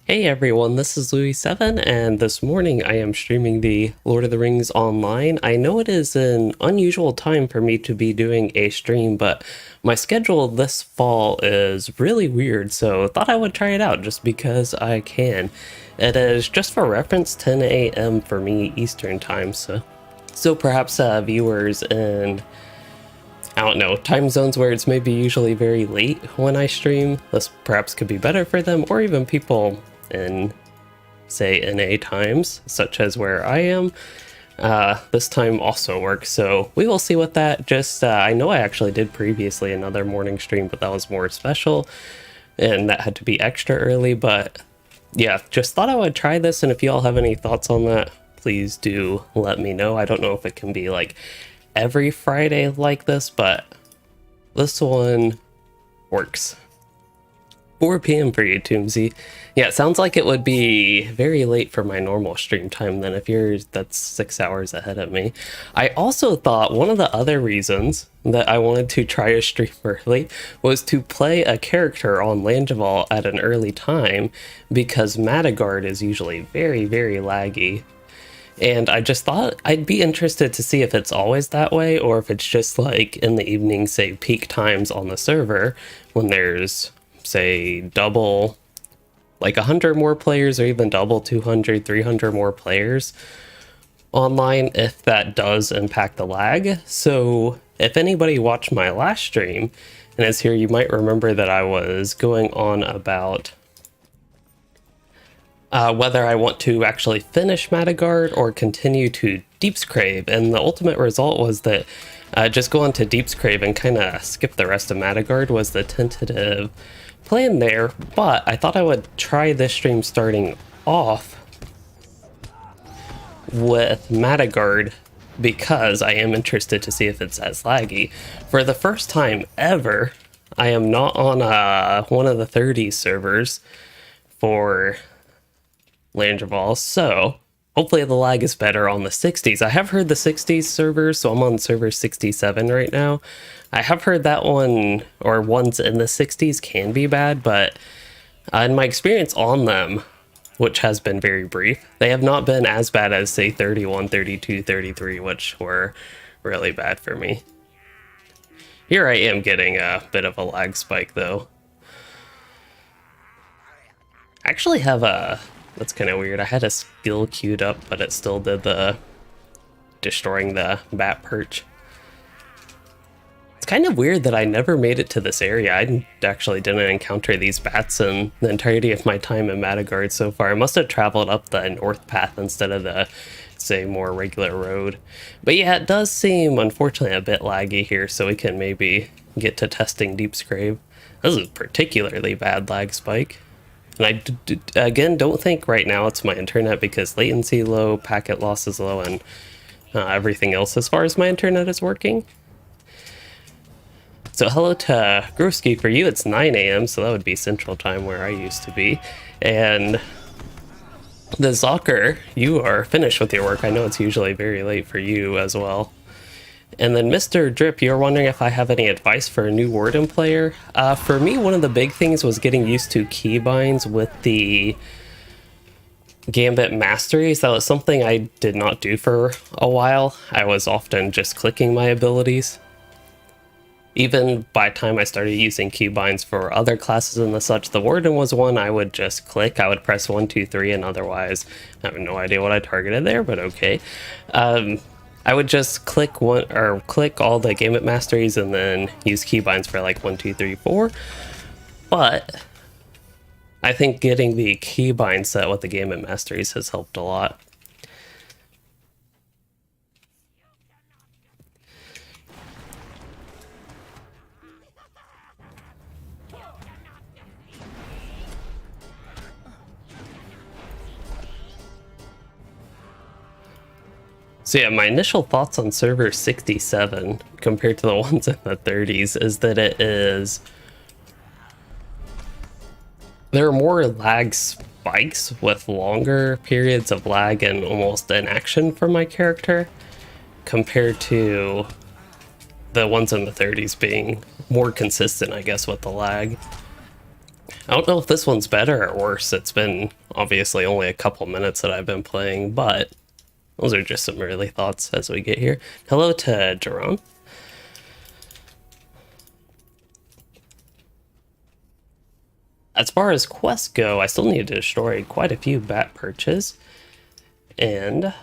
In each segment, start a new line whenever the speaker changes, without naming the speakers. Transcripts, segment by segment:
Hey everyone, this is Louis7, and this morning I am streaming the Lord of the Rings online. I know it is an unusual time for me to be doing a stream, but my schedule this fall is really weird, so thought I would try it out just because I can. It is, just for reference, 10 a.m. for me Eastern time, so perhaps viewers in, I don't know, time zones where it's maybe usually very late when I stream, this perhaps could be better for them, or even people in, say, NA times, such as where I am. This time also works, so we will see what that I know I actually did previously another morning stream, but that was more special, and that had to be extra early, but yeah, just thought I would try this, and if you all have any thoughts on that, please do let me know. I don't know if it can be like every Friday like this, but this one works. 4 p.m. for you, Toomsy. Yeah, it sounds like it would be very late for my normal stream time then, that's 6 hours ahead of me. I also thought one of the other reasons that I wanted to try a stream early was to play a character on Langevall at an early time, because Matturgard is usually very, very laggy. And I just thought I'd be interested to see if it's always that way, or if it's just like in the evening, say peak times on the server, when there's, say, double, like 100 more players, or even double 200, 300 more players online, if that does impact the lag. So if anybody watched my last stream and is here, you might remember that I was going on about whether I want to actually finish Matturgard or continue to Deepscrave, and the ultimate result was that just go on to Deepscrave and kind of skip the rest of Matturgard was the tentative plan there. But I thought I would try this stream starting off with Matturgard, because I am interested to see if it's as laggy. For the first time ever, I am not on one of the 30s servers for Langevall, so hopefully the lag is better on the 60s. I have heard the 60s servers, so I'm on server 67 right now. I have heard that one, or ones in the 60s, can be bad, but in my experience on them, which has been very brief, they have not been as bad as, say, 31, 32, 33, which were really bad for me. Here I am getting a bit of a lag spike, though. I actually have that's kind of weird. I had a skill queued up, but it still did the destroying the bat perch. It's kind of weird that I never made it to this area. I actually didn't encounter these bats in the entirety of my time in Matturgard so far. I must have traveled up the north path instead of the, say, more regular road. But yeah, it does seem, unfortunately, a bit laggy here, so we can maybe get to testing Deepscrave. This is a particularly bad lag spike. And I, again, don't think right now it's my internet, because latency low, packet loss is low, and everything else as far as my internet is working. So hello to Groski. For you, it's 9 a.m., so that would be Central Time where I used to be. And the Zocker, you are finished with your work. I know it's usually very late for you as well. And then Mr. Drip, you're wondering if I have any advice for a new Warden player. For me, one of the big things was getting used to keybinds with the Gambit Masteries. That was something I did not do for a while. I was often just clicking my abilities. Even by the time I started using keybinds for other classes and the such, the Warden was one I would just click. I would press 1, 2, 3, and otherwise, I have no idea what I targeted there, but okay. I would just click all the Gambit Masteries and then use keybinds for like 1, 2, 3, 4. But I think getting the keybind set with the Gambit Masteries has helped a lot. So yeah, my initial thoughts on server 67 compared to the ones in the 30s is that there are more lag spikes with longer periods of lag and almost inaction for my character, compared to the ones in the 30s being more consistent, I guess, with the lag. I don't know if this one's better or worse. It's been obviously only a couple minutes that I've been playing, but those are just some early thoughts as we get here. Hello to Jerome. As far as quests go, I still need to destroy quite a few bat perches. And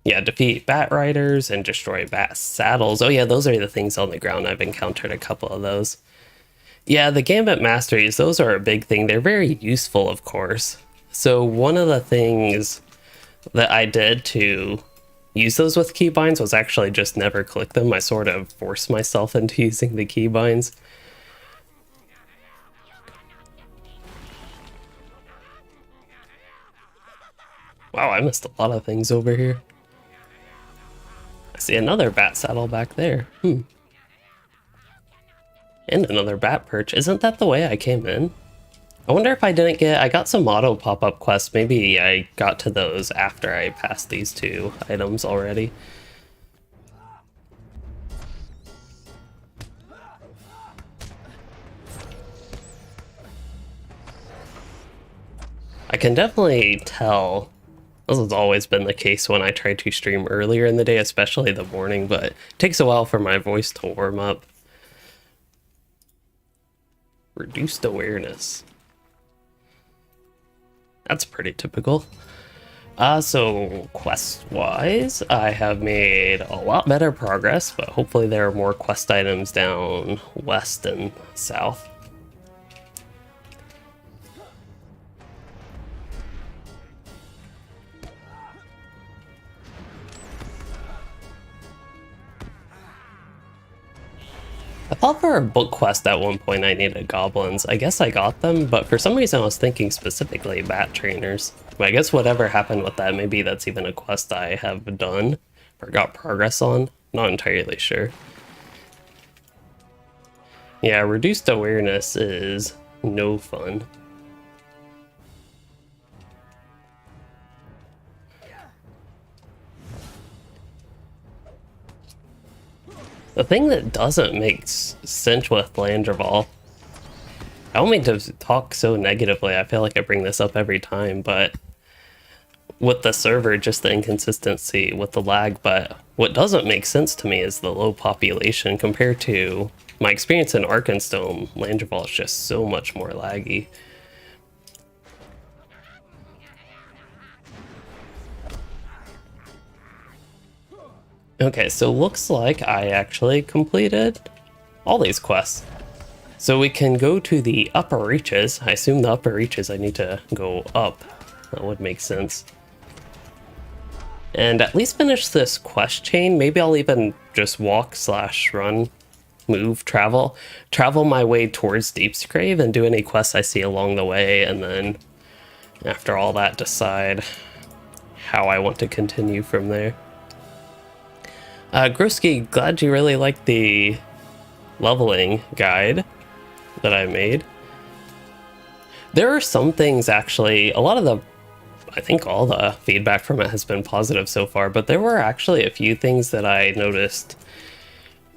yeah, defeat bat riders and destroy bat saddles. Oh yeah, those are the things on the ground. I've encountered a couple of those. Yeah, the Gambit Masteries, those are a big thing. They're very useful, of course. So one of the things that I did to use those with keybinds was actually just never click them. I sort of forced myself into using the keybinds. Wow, I missed a lot of things over here. I see another bat saddle back there. And another bat perch. Isn't that the way I came in? I wonder if I got some auto pop-up quests. Maybe I got to those after I passed these two items already. I can definitely tell. This has always been the case when I try to stream earlier in the day, especially the morning, but it takes a while for my voice to warm up. Reduced awareness. That's pretty typical. So quest-wise, I have made a lot better progress, but hopefully there are more quest items down west and south. I thought for a book quest at one point I needed goblins. I guess I got them, but for some reason I was thinking specifically bat trainers. But I guess whatever happened with that, maybe that's even a quest I have done or got progress on. Not entirely sure. Yeah, reduced awareness is no fun. The thing that doesn't make sense with Landreval, I don't mean to talk so negatively, I feel like I bring this up every time, but with the server, just the inconsistency with the lag, but what doesn't make sense to me is the low population compared to my experience in Arkenstone. Landreval is just so much more laggy. Okay, so looks like I actually completed all these quests. So we can go to the upper reaches. I assume the upper reaches I need to go up. That would make sense. And at least finish this quest chain. Maybe I'll even just walk / run, move, travel my way towards Deepscrave and do any quests I see along the way, and then after all that decide how I want to continue from there. Groski, glad you really liked the leveling guide that I made. There are some things actually, I think all the feedback from it has been positive so far, but there were actually a few things that I noticed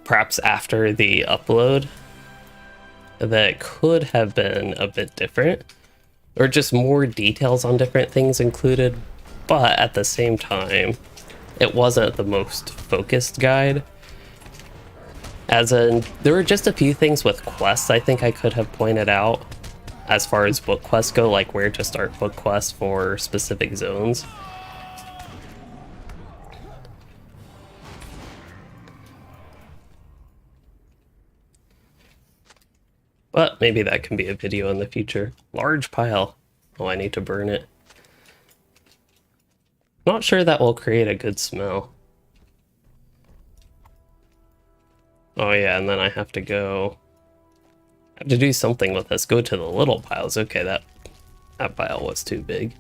perhaps after the upload that could have been a bit different, or just more details on different things included, but at the same time, it wasn't the most focused guide. As in, there were just a few things with quests I think I could have pointed out as far as book quests go, like where to start book quests for specific zones. But maybe that can be a video in the future. Large pile. Oh, I need to burn it. Not sure that will create a good smell. Oh yeah, and then I have to do something with this. Go to the little piles. Okay, that pile was too big.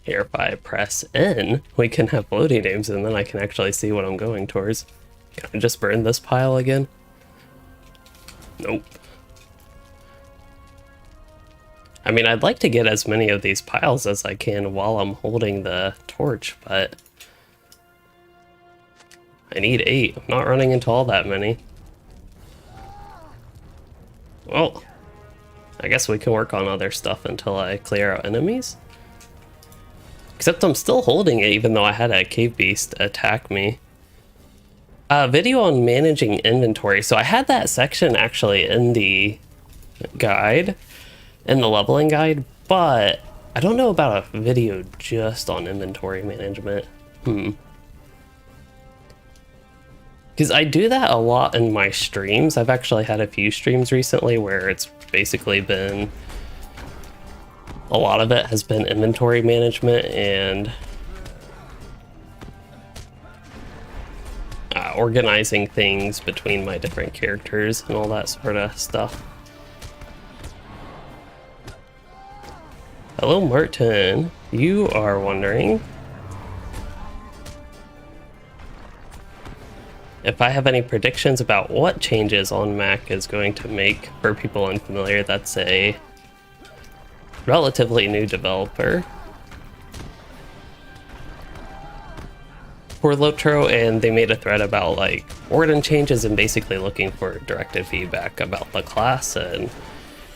Here, if I press N, we can have loading names, and then I can actually see what I'm going towards. Can I just burn this pile again? Nope. I mean, I'd like to get as many of these piles as I can while I'm holding the torch, but I need 8. I'm not running into all that many. Well, I guess we can work on other stuff until I clear out enemies. Except I'm still holding it even though I had a cave beast attack me. Video on managing inventory. So I had that section actually in the guide, in the leveling guide, but I don't know about a video just on inventory management. Because I do that a lot in my streams. I've actually had a few streams recently where it's basically been, a lot of it has been inventory management and organizing things between my different characters and all that sort of stuff. Hello, Martin. You are wondering if I have any predictions about what changes on Mac is going to make. For people unfamiliar, that's a relatively new developer for LOTRO, and they made a thread about like Warden changes and basically looking for directed feedback about the class and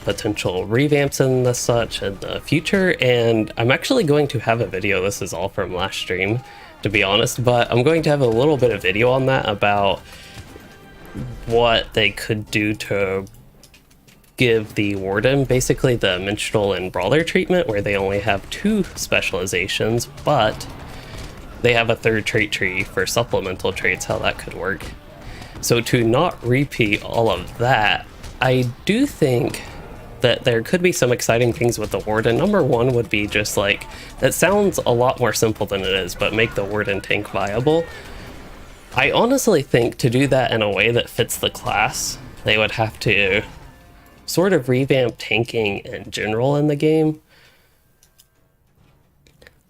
potential revamps and the such in the future. And I'm actually going to have a video, this is all from last stream to be honest, but I'm going to have a little bit of video on that about what they could do to give the Warden basically the minstrel and brawler treatment, where they only have 2 specializations, but they have a 3rd trait tree for supplemental traits, how that could work. So to not repeat all of that, I do think that there could be some exciting things with the Warden. Number 1 would be just like, that sounds a lot more simple than it is, but make the Warden tank viable. I honestly think to do that in a way that fits the class, they would have to sort of revamp tanking in general in the game.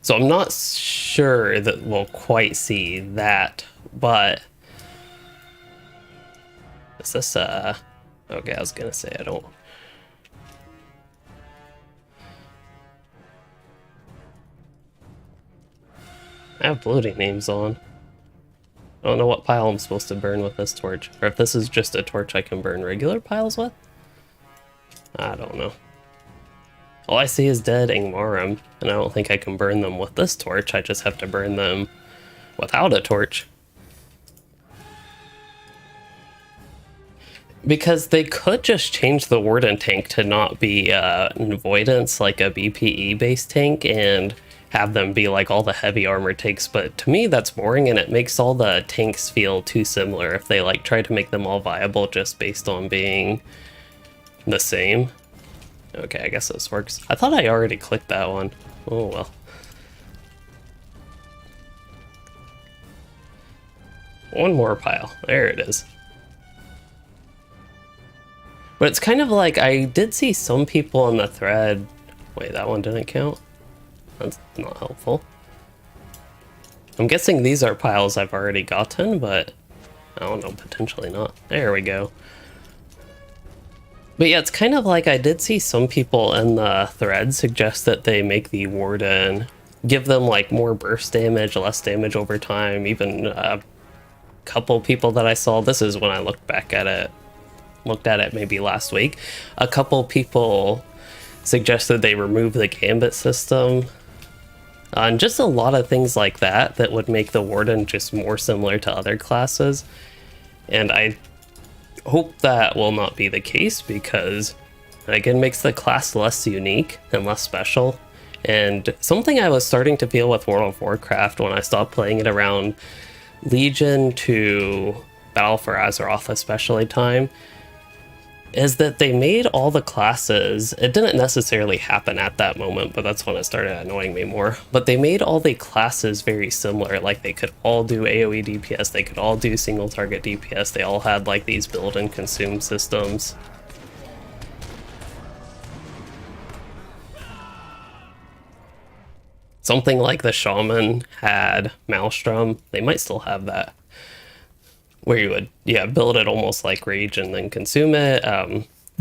So I'm not sure that we'll quite see that, but is this okay, I was gonna say I have bloating names on. I don't know what pile I'm supposed to burn with this torch, or if this is just a torch I can burn regular piles with. I don't know. All I see is dead Ingmarum, and I don't think I can burn them with this torch. I just have to burn them without a torch. Because they could just change the Warden tank to not be an avoidance, like a BPE based tank, and have them be like all the heavy armor tanks, but to me that's boring and it makes all the tanks feel too similar if they like try to make them all viable just based on being the same. Okay, I guess this works. I thought I already clicked that one. Oh well. One more pile. There it is. But it's kind of like, I did see some people in the thread... Wait, that one didn't count? That's not helpful. I'm guessing these are piles I've already gotten, but I don't know, potentially not. There we go. But yeah, it's kind of like I did see some people in the thread suggest that they make the Warden, give them like more burst damage, less damage over time. Even a couple people that I saw, this is when I looked at it maybe last week, a couple people suggested they remove the gambit system. And just a lot of things like that that would make the Warden just more similar to other classes. And I hope that will not be the case, because again, makes the class less unique and less special. And something I was starting to feel with World of Warcraft when I stopped playing it around Legion to Battle for Azeroth especially time, is that they made all the classes, it didn't necessarily happen at that moment, but that's when it started annoying me more, but they made all the classes very similar. Like they could all do AoE DPS, they could all do single target DPS, they all had like these build and consume systems. Something like the Shaman had Maelstrom, they might still have that, where you would, yeah, build it almost like Rage and then consume it,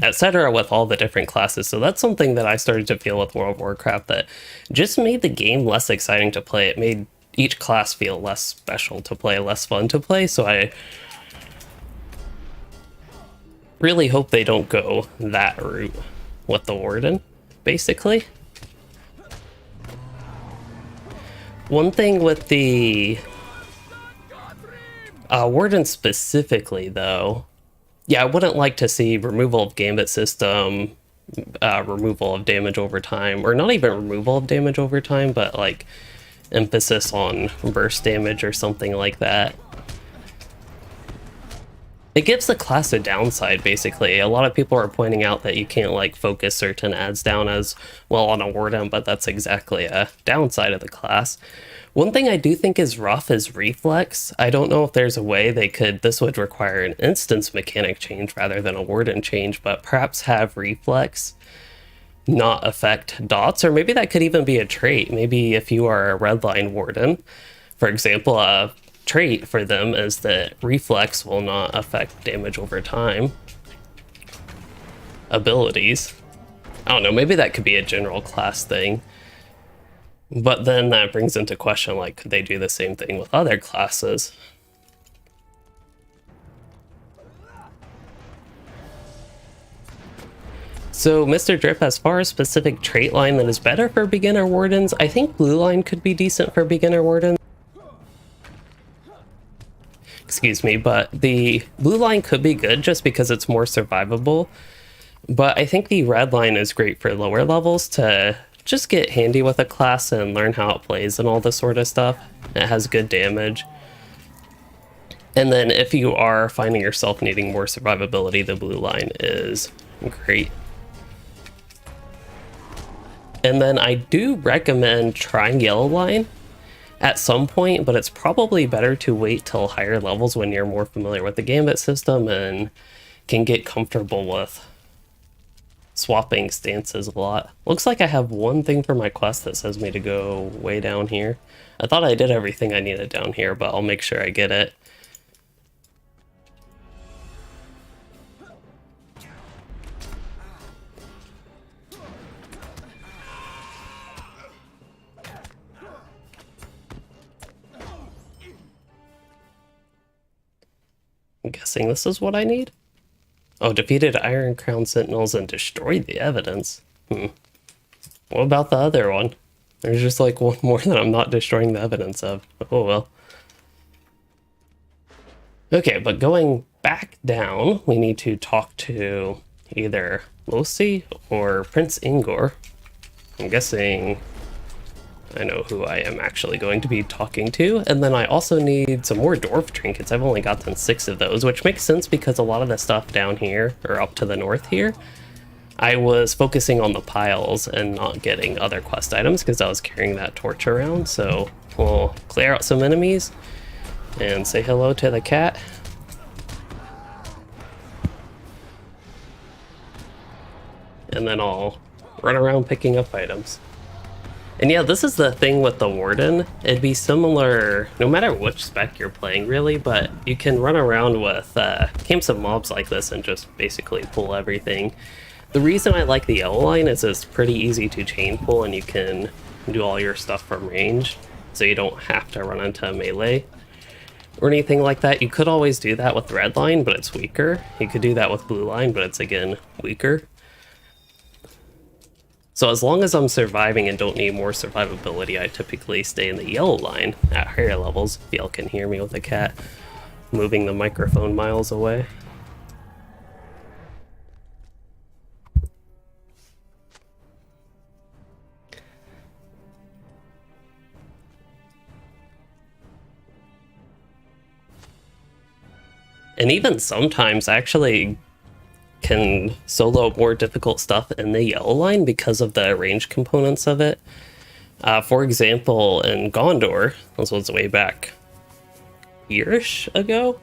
etc. with all the different classes. So that's something that I started to feel with World of Warcraft that just made the game less exciting to play. It made each class feel less special to play, less fun to play, so I really hope they don't go that route with the Warden, basically. One thing with the Warden specifically, though, yeah, I wouldn't like to see removal of gambit system, removal of damage over time, or not even removal of damage over time, but like emphasis on burst damage or something like that. It gives the class a downside, basically. A lot of people are pointing out that you can't like focus certain adds down as well on a Warden, but that's exactly a downside of the class. One thing I do think is rough is reflex. I don't know if there's a way they could, this would require an instance mechanic change rather than a Warden change, but perhaps have reflex not affect dots, or maybe that could even be a trait. Maybe if you are a redline Warden, for example, a trait for them is that reflex will not affect damage over time. Abilities. I don't know, maybe that could be a general class thing. But then that brings into question, like, could they do the same thing with other classes? So, Mr. Drip, as far as specific trait line that is better for beginner Wardens, I think blue line could be decent for beginner Wardens. Excuse me, but the blue line could be good just because it's more survivable. But I think the red line is great for lower levels to just get handy with a class and learn how it plays and all this sort of stuff. It has good damage. And then if you are finding yourself needing more survivability, the blue line is great. And then I do recommend trying yellow line at some point, but it's probably better to wait till higher levels when you're more familiar with the gambit system and can get comfortable with swapping stances a lot. Looks like I have one thing for my quest that says me to go way down here. I thought I did everything I needed down here, but I'll make sure I get it. I'm guessing this is what I need. Oh, defeated Iron Crown Sentinels and destroyed the evidence. What about the other one? There's just like one more that I'm not destroying the evidence of. Oh well. Okay, but going back down, we need to talk to either Losi or Prince Ingor. I'm guessing I know who I am actually going to be talking to. And then I also need some more dwarf trinkets. I've only gotten 6 of those, which makes sense because a lot of the stuff down here, or up to the north here, I was focusing on the piles and not getting other quest items because I was carrying that torch around. So we'll clear out some enemies and say hello to the cat. And then I'll run around picking up items. And yeah, this is the thing with the Warden. It'd be similar no matter which spec you're playing, really, but you can run around with camps of mobs like this and just basically pull everything. The reason I like the yellow line is it's pretty easy to chain pull and you can do all your stuff from range, so you don't have to run into melee or anything like that. You could always do that with red line, but it's weaker. You could do that with blue line, but it's again weaker. So as long as I'm surviving and don't need more survivability, I typically stay in the yellow line at higher levels. If y'all can hear me with the cat moving the microphone miles away. And even sometimes actually can solo more difficult stuff in the yellow line because of the range components of it. For example, in Gondor, this was way back a year-ish ago.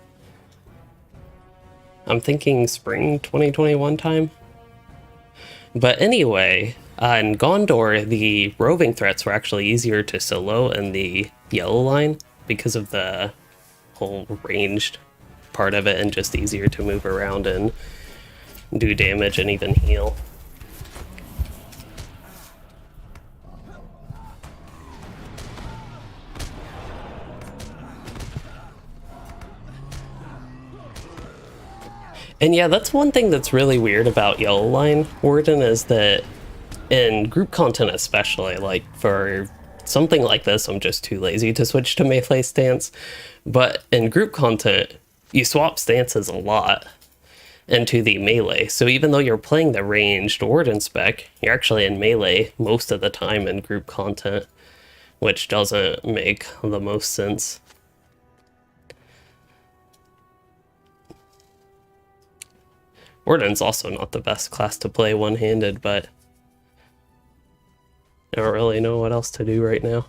I'm thinking spring 2021 time. But anyway, in Gondor, the roving threats were actually easier to solo in the yellow line because of the whole ranged part of it and just easier to move around and do damage and even heal. And yeah, that's one thing that's really weird about Yellow Line Warden is that in group content especially, like for something like this, I'm just too lazy to switch to melee stance. But in group content, you swap stances a lot into the melee. So even though you're playing the ranged Warden spec, you're actually in melee most of the time in group content, which doesn't make the most sense. Warden's also not the best class to play one-handed, but I don't really know what else to do right now.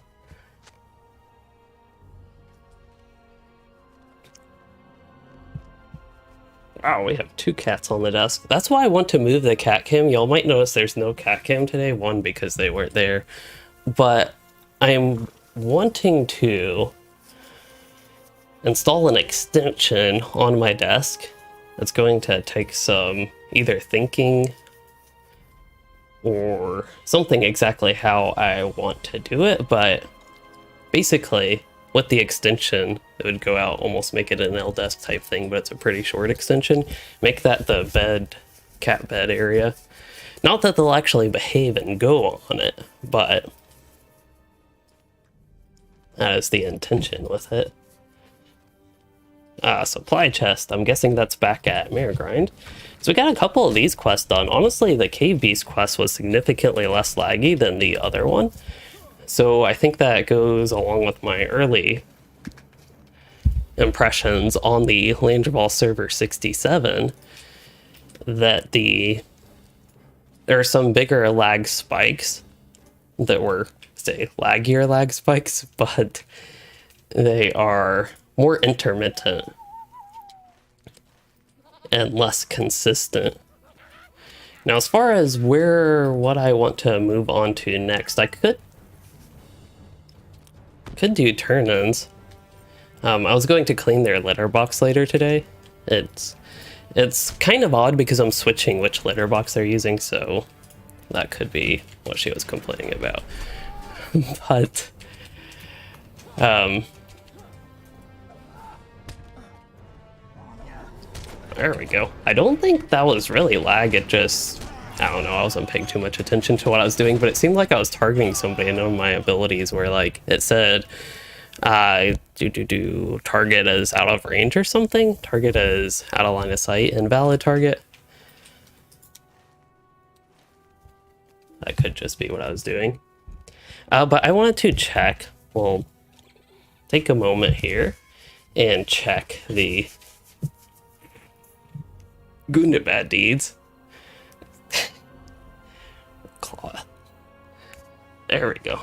Wow, we have 2 cats on the desk. That's why I want to move the cat cam. Y'all might notice there's no cat cam today. One, because they weren't there. But I'm wanting to install an extension on my desk. It's going to take some either thinking or something exactly how I want to do it. But basically, with the extension, it would go out, almost make it an L desk type thing, but it's a pretty short extension. Make that the bed, cat bed area. Not that they'll actually behave and go on it, but that is the intention with it. Supply chest, I'm guessing that's back at Matturgard. So we got a couple of these quests done. Honestly, the Cave Beast quest was significantly less laggy than the other one. So I think that goes along with my early impressions on the Landrball server 67 that there are some bigger lag spikes that were, say, laggier lag spikes, but they are more intermittent and less consistent. Now, as far as what I want to move on to next, I could do turn-ins. I was going to clean their litter box later today. It's kind of odd because I'm switching which litter box they're using, so that could be what she was complaining about. But there we go. I don't think that was really lag, it just, I don't know, I wasn't paying too much attention to what I was doing, but it seemed like I was targeting somebody and none of my abilities were like, it said, target is out of range or something? Target is out of line of sight, invalid target. That could just be what I was doing. But I wanted to check, we'll take a moment here and check the Gundabad deeds. Claw. There we go.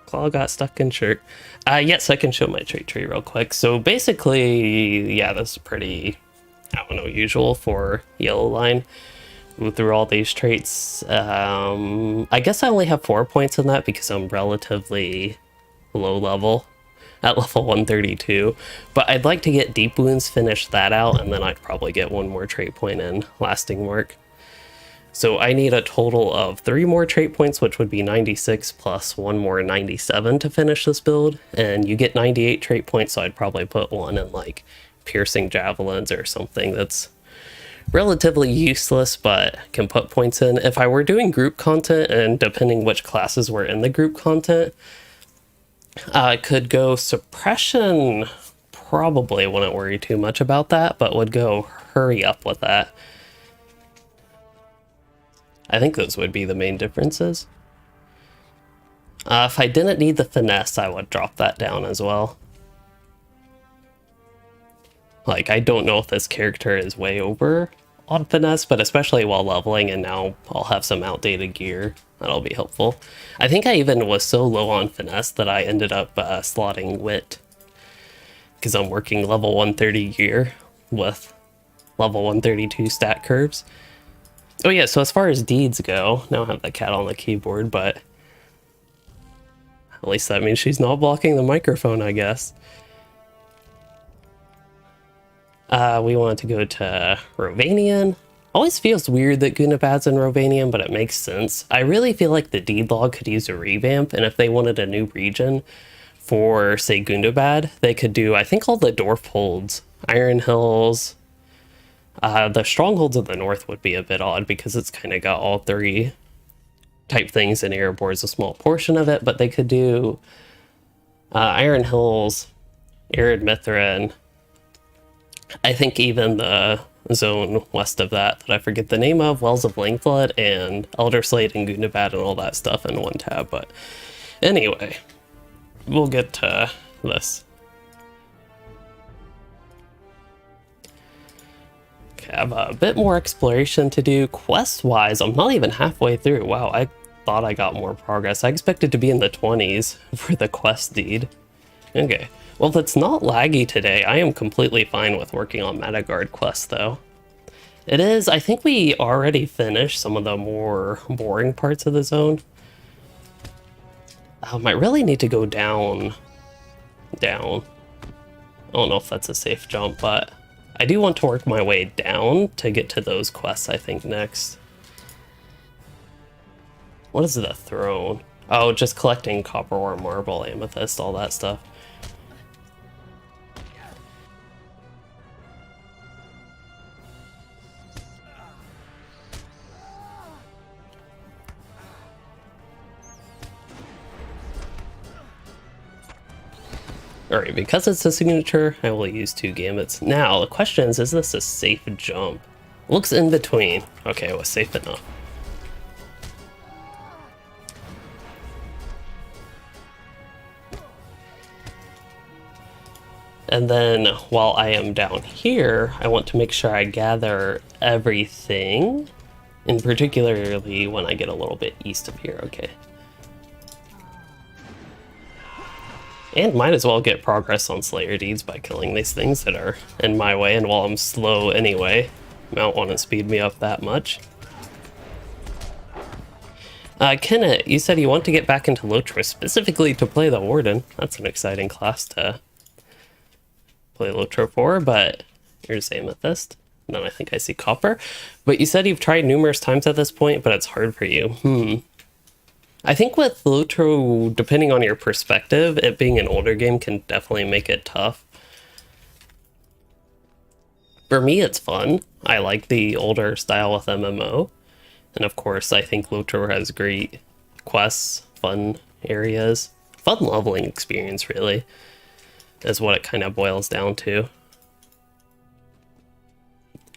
Claw got stuck in shirt. Yes, I can show my trait tree real quick. So basically, yeah, this is pretty, I don't know, usual for Yellow Line. Go through all these traits. I guess I only have 4 points in that because I'm relatively low level at level 132, but I'd like to get Deep Wounds, finish that out, and then I'd probably get 1 more trait point in Lasting Mark. So I need a total of 3 more trait points, which would be 96 plus 1 more 97 to finish this build, and you get 98 trait points, so I'd probably put 1 in like Piercing Javelins or something that's relatively useless but can put points in. If I were doing group content, and depending which classes were in the group content, I could go Suppression, probably wouldn't worry too much about that, but would go Hurry Up with that. I think those would be the main differences. If I didn't need the Finesse, I would drop that down as well. Like, I don't know if this character is way over on Finesse, but especially while leveling, and now I'll have some outdated gear. That'll be helpful. I think I even was so low on Finesse that I ended up slotting Wit, because I'm working level 130 gear with level 132 stat curves. Oh yeah, so as far as deeds go, now I have the cat on the keyboard, but at least that means she's not blocking the microphone, I guess. We wanted to go to Rovanian. Always feels weird that Gundabad's in Rovanian, but it makes sense. I really feel like the deed log could use a revamp, and if they wanted a new region for, say, Gundabad, they could do, I think, all the Dwarf Holds, Iron Hills, The Strongholds of the North would be a bit odd because it's kind of got all three type things, and Erebor is a small portion of it, but they could do Iron Hills, Arid Mithrin. I think even the zone west of that I forget the name of, Wells of Langflood and Elder Slate and Gundabad and all that stuff in one tab. But anyway, we'll get to this. Okay, I have a bit more exploration to do. Quest-wise, I'm not even halfway through. Wow, I thought I got more progress. I expected to be in the 20s for the quest deed. Okay. Well, if it's not laggy today, I am completely fine with working on Matturgard quest, though. It is, I think we already finished some of the more boring parts of the zone. I really need to go down. I don't know if that's a safe jump, but I do want to work my way down to get to those quests, I think, next. What is the throne? Oh, just collecting copper ore, marble, amethyst, all that stuff. Alright, because it's a signature, I will use 2 gambits. Now, the question is this a safe jump? Looks in between. Okay, it was safe enough. And then, while I am down here, I want to make sure I gather everything, and particularly when I get a little bit east of here, okay. And might as well get progress on Slayer Deeds by killing these things that are in my way, and while I'm slow anyway, Mount won't speed me up that much. Kenneth, you said you want to get back into LOTRO specifically to play the Warden. That's an exciting class to play LOTRO for, but here's Amethyst. And then I think I see Copper. But you said you've tried numerous times at this point, but it's hard for you. I think with LOTRO, depending on your perspective, it being an older game can definitely make it tough. For me, it's fun. I like the older style with MMO. And of course, I think LOTRO has great quests, fun areas, fun leveling experience, really, is what it kind of boils down to.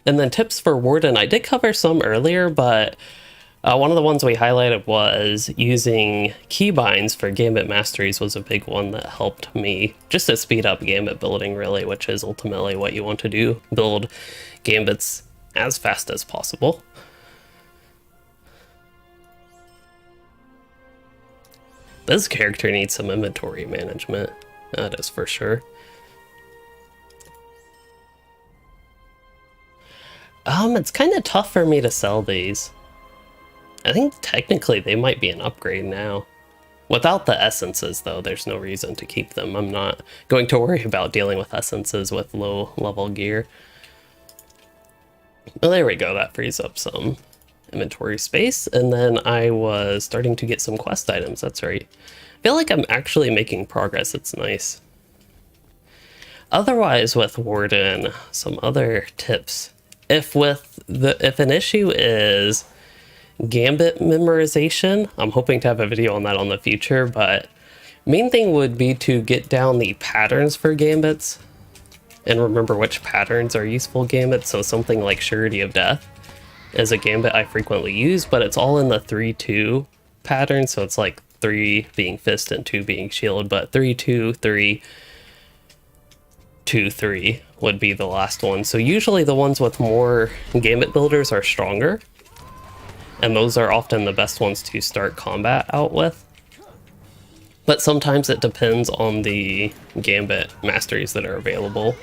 And then tips for Warden, I did cover some earlier, but one of the ones we highlighted was using keybinds for Gambit Masteries was a big one that helped me just to speed up Gambit building, really, which is ultimately what you want to do, build Gambits as fast as possible. This character needs some inventory management, that is for sure. It's kind of tough for me to sell these. I think technically they might be an upgrade now. Without the essences, though, there's no reason to keep them. I'm not going to worry about dealing with essences with low level gear. Well, there we go, that frees up some inventory space. And then I was starting to get some quest items, that's right. I feel like I'm actually making progress, it's nice. Otherwise, with Warden, some other tips. If an issue is Gambit memorization, I'm hoping to have a video on that on the future, but main thing would be to get down the patterns for Gambits and remember which patterns are useful Gambits. So something like Surety of Death is a Gambit I frequently use, but it's all in the 3-2 pattern, so it's like 3 being fist and 2 being shield, but 3-2, 3, 2, 3 would be the last one. So usually the ones with more Gambit builders are stronger, and those are often the best ones to start combat out with. But sometimes it depends on the Gambit masteries that are available.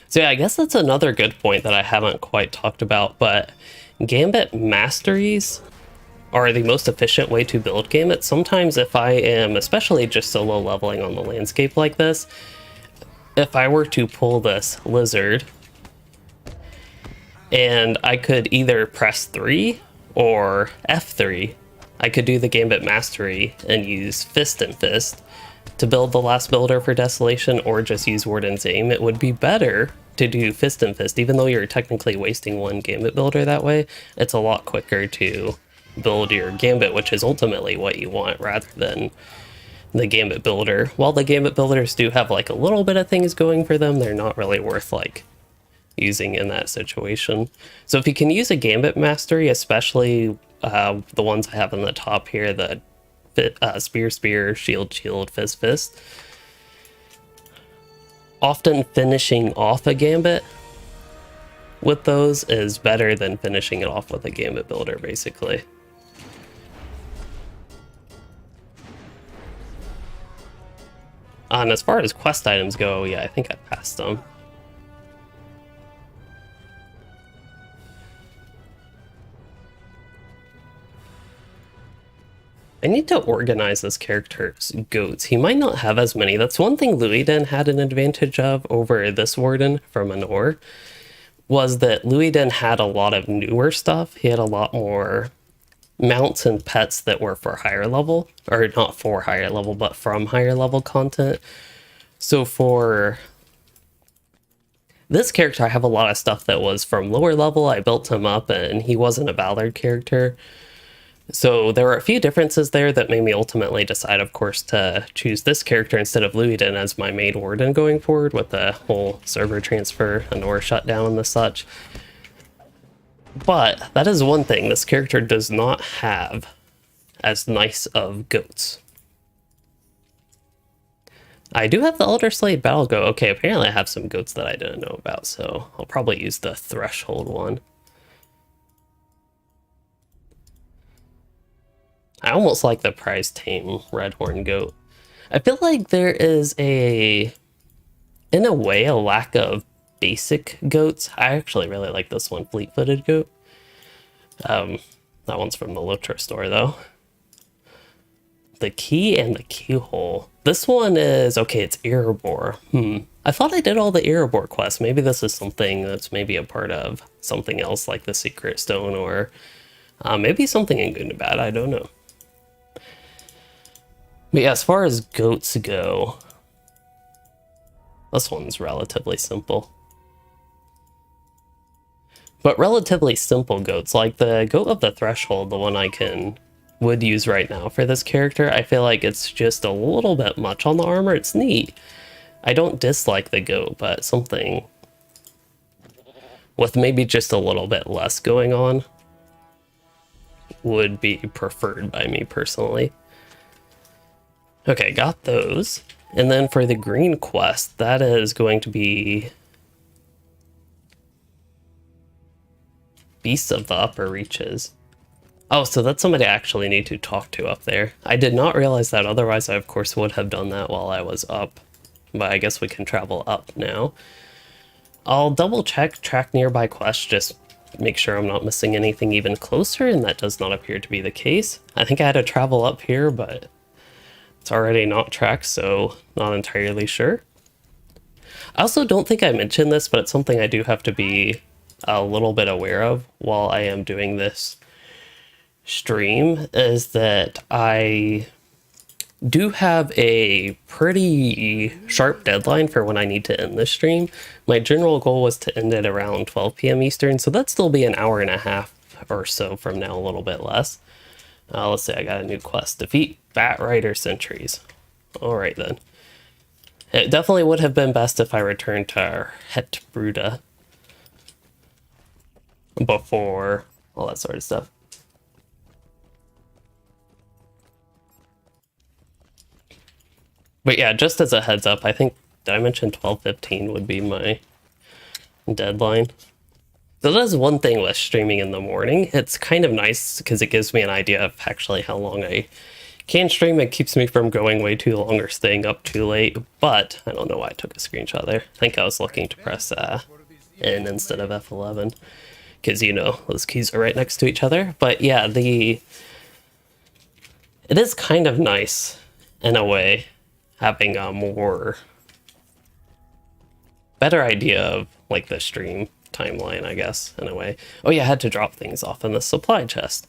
So yeah, I guess that's another good point that I haven't quite talked about, but Gambit masteries are the most efficient way to build Gambit. Sometimes if I am, especially just solo leveling on the landscape like this, if I were to pull this lizard, and I could either press 3 or F3, I could do the Gambit Mastery and use Fist and Fist to build the last builder for Desolation or just use Warden's Aim, it would be better to do Fist and Fist. Even though you're technically wasting one Gambit builder that way, it's a lot quicker to build your Gambit, which is ultimately what you want, rather than the Gambit builder. While the Gambit builders do have like a little bit of things going for them, they're not really worth like using in that situation. So if you can use a Gambit Mastery, especially the ones I have on the top here, the Spear, Shield, Fist, often finishing off a Gambit with those is better than finishing it off with a Gambit builder, basically. And as far as quest items go, yeah, I think I passed them. I need to organize this character's goats. He might not have as many. That's one thing Louisden had an advantage of over this Warden from Manor, was that Louisden had a lot of newer stuff. He had a lot more mounts and pets that were for higher level, or not for higher level, but from higher level content. So for this character, I have a lot of stuff that was from lower level. I built him up and he wasn't a Ballard character. So there were a few differences there that made me ultimately decide, of course, to choose this character instead of Louisden as my main Warden going forward with the whole server transfer, Anor shutdown and the such. But that is one thing, this character does not have as nice of goats. I do have the Elder Slade Battle Goat. Okay, apparently I have some goats that I didn't know about, so I'll probably use the Threshold one. I almost like the prize tame Redhorn goat. I feel like there is in a way, a lack of basic goats. I actually really like this one, Fleet-footed goat. That one's from the LOTRO store though. The key and the keyhole. This one is, okay, it's Erebor. I thought I did all the Erebor quests. Maybe this is something that's maybe a part of something else like the Secret Stone, or maybe something in Gundabad, I don't know. But yeah, as far as goats go, this one's relatively simple. But relatively simple goats, like the Goat of the Threshold, the one I would use right now for this character, I feel like it's just a little bit much on the armor. It's neat. I don't dislike the goat, but something with maybe just a little bit less going on would be preferred by me personally. Okay, got those. And then for the green quest, that is going to be Beasts of the Upper Reaches. Oh, so that's somebody I actually need to talk to up there. I did not realize that, otherwise I of course would have done that while I was up. But I guess we can travel up now. I'll double check track nearby quests, just make sure I'm not missing anything even closer, and that does not appear to be the case. I think I had to travel up here, but it's already not tracked, so not entirely sure. I also don't think I mentioned this, but it's something I do have to be a little bit aware of while I am doing this stream, is that I do have a pretty sharp deadline for when I need to end this stream. My general goal was to end it around 12 p.m. Eastern, so that'd still be an hour and a half or so from now, a little bit less. Let's see, I got a new quest. Defeat Bat Rider Sentries. Alright then. It definitely would have been best if I returned to Het Bruda before all that sort of stuff. But yeah, just as a heads up, I think, did I mention 12:15 would be my deadline? So that is one thing with streaming in the morning. It's kind of nice because it gives me an idea of actually how long I can stream. It keeps me from going way too long or staying up too late, but I don't know why I took a screenshot there. I think I was looking to press N instead of F11 because, you know, those keys are right next to each other. But yeah, it is kind of nice in a way, having a more better idea of like the stream timeline, I guess, in a way. Oh yeah, I had to drop things off in the supply chest.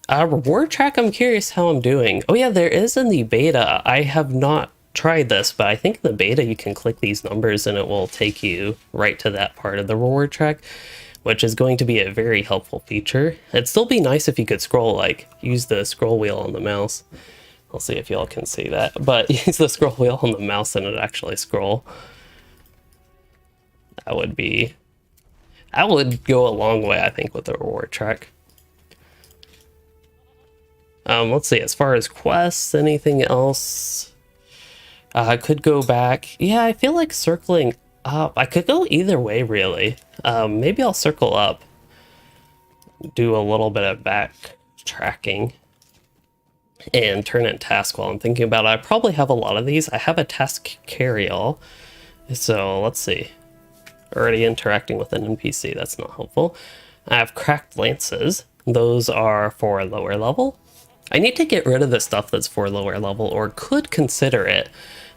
Reward track, I'm curious how I'm doing. Oh yeah, there is in the beta. I have not tried this, but I think in the beta you can click these numbers and it will take you right to that part of the reward track, which is going to be a very helpful feature. It'd still be nice if you could scroll, like, use the scroll wheel on the mouse. I'll see if y'all can see that, but use the scroll wheel on the mouse and it actually scroll. That would go a long way, I think, with the reward track. Let's see, as far as quests, anything else? I could go back. Yeah, I feel like circling up. I could go either way, really. Maybe I'll circle up. Do a little bit of backtracking. And turn in task while I'm thinking about it. I probably have a lot of these. I have a task carry-all. So, let's see. Already interacting with an NPC. That's not helpful. I have cracked lances. Those are for lower level. I need to get rid of the stuff that's for lower level, or could consider it.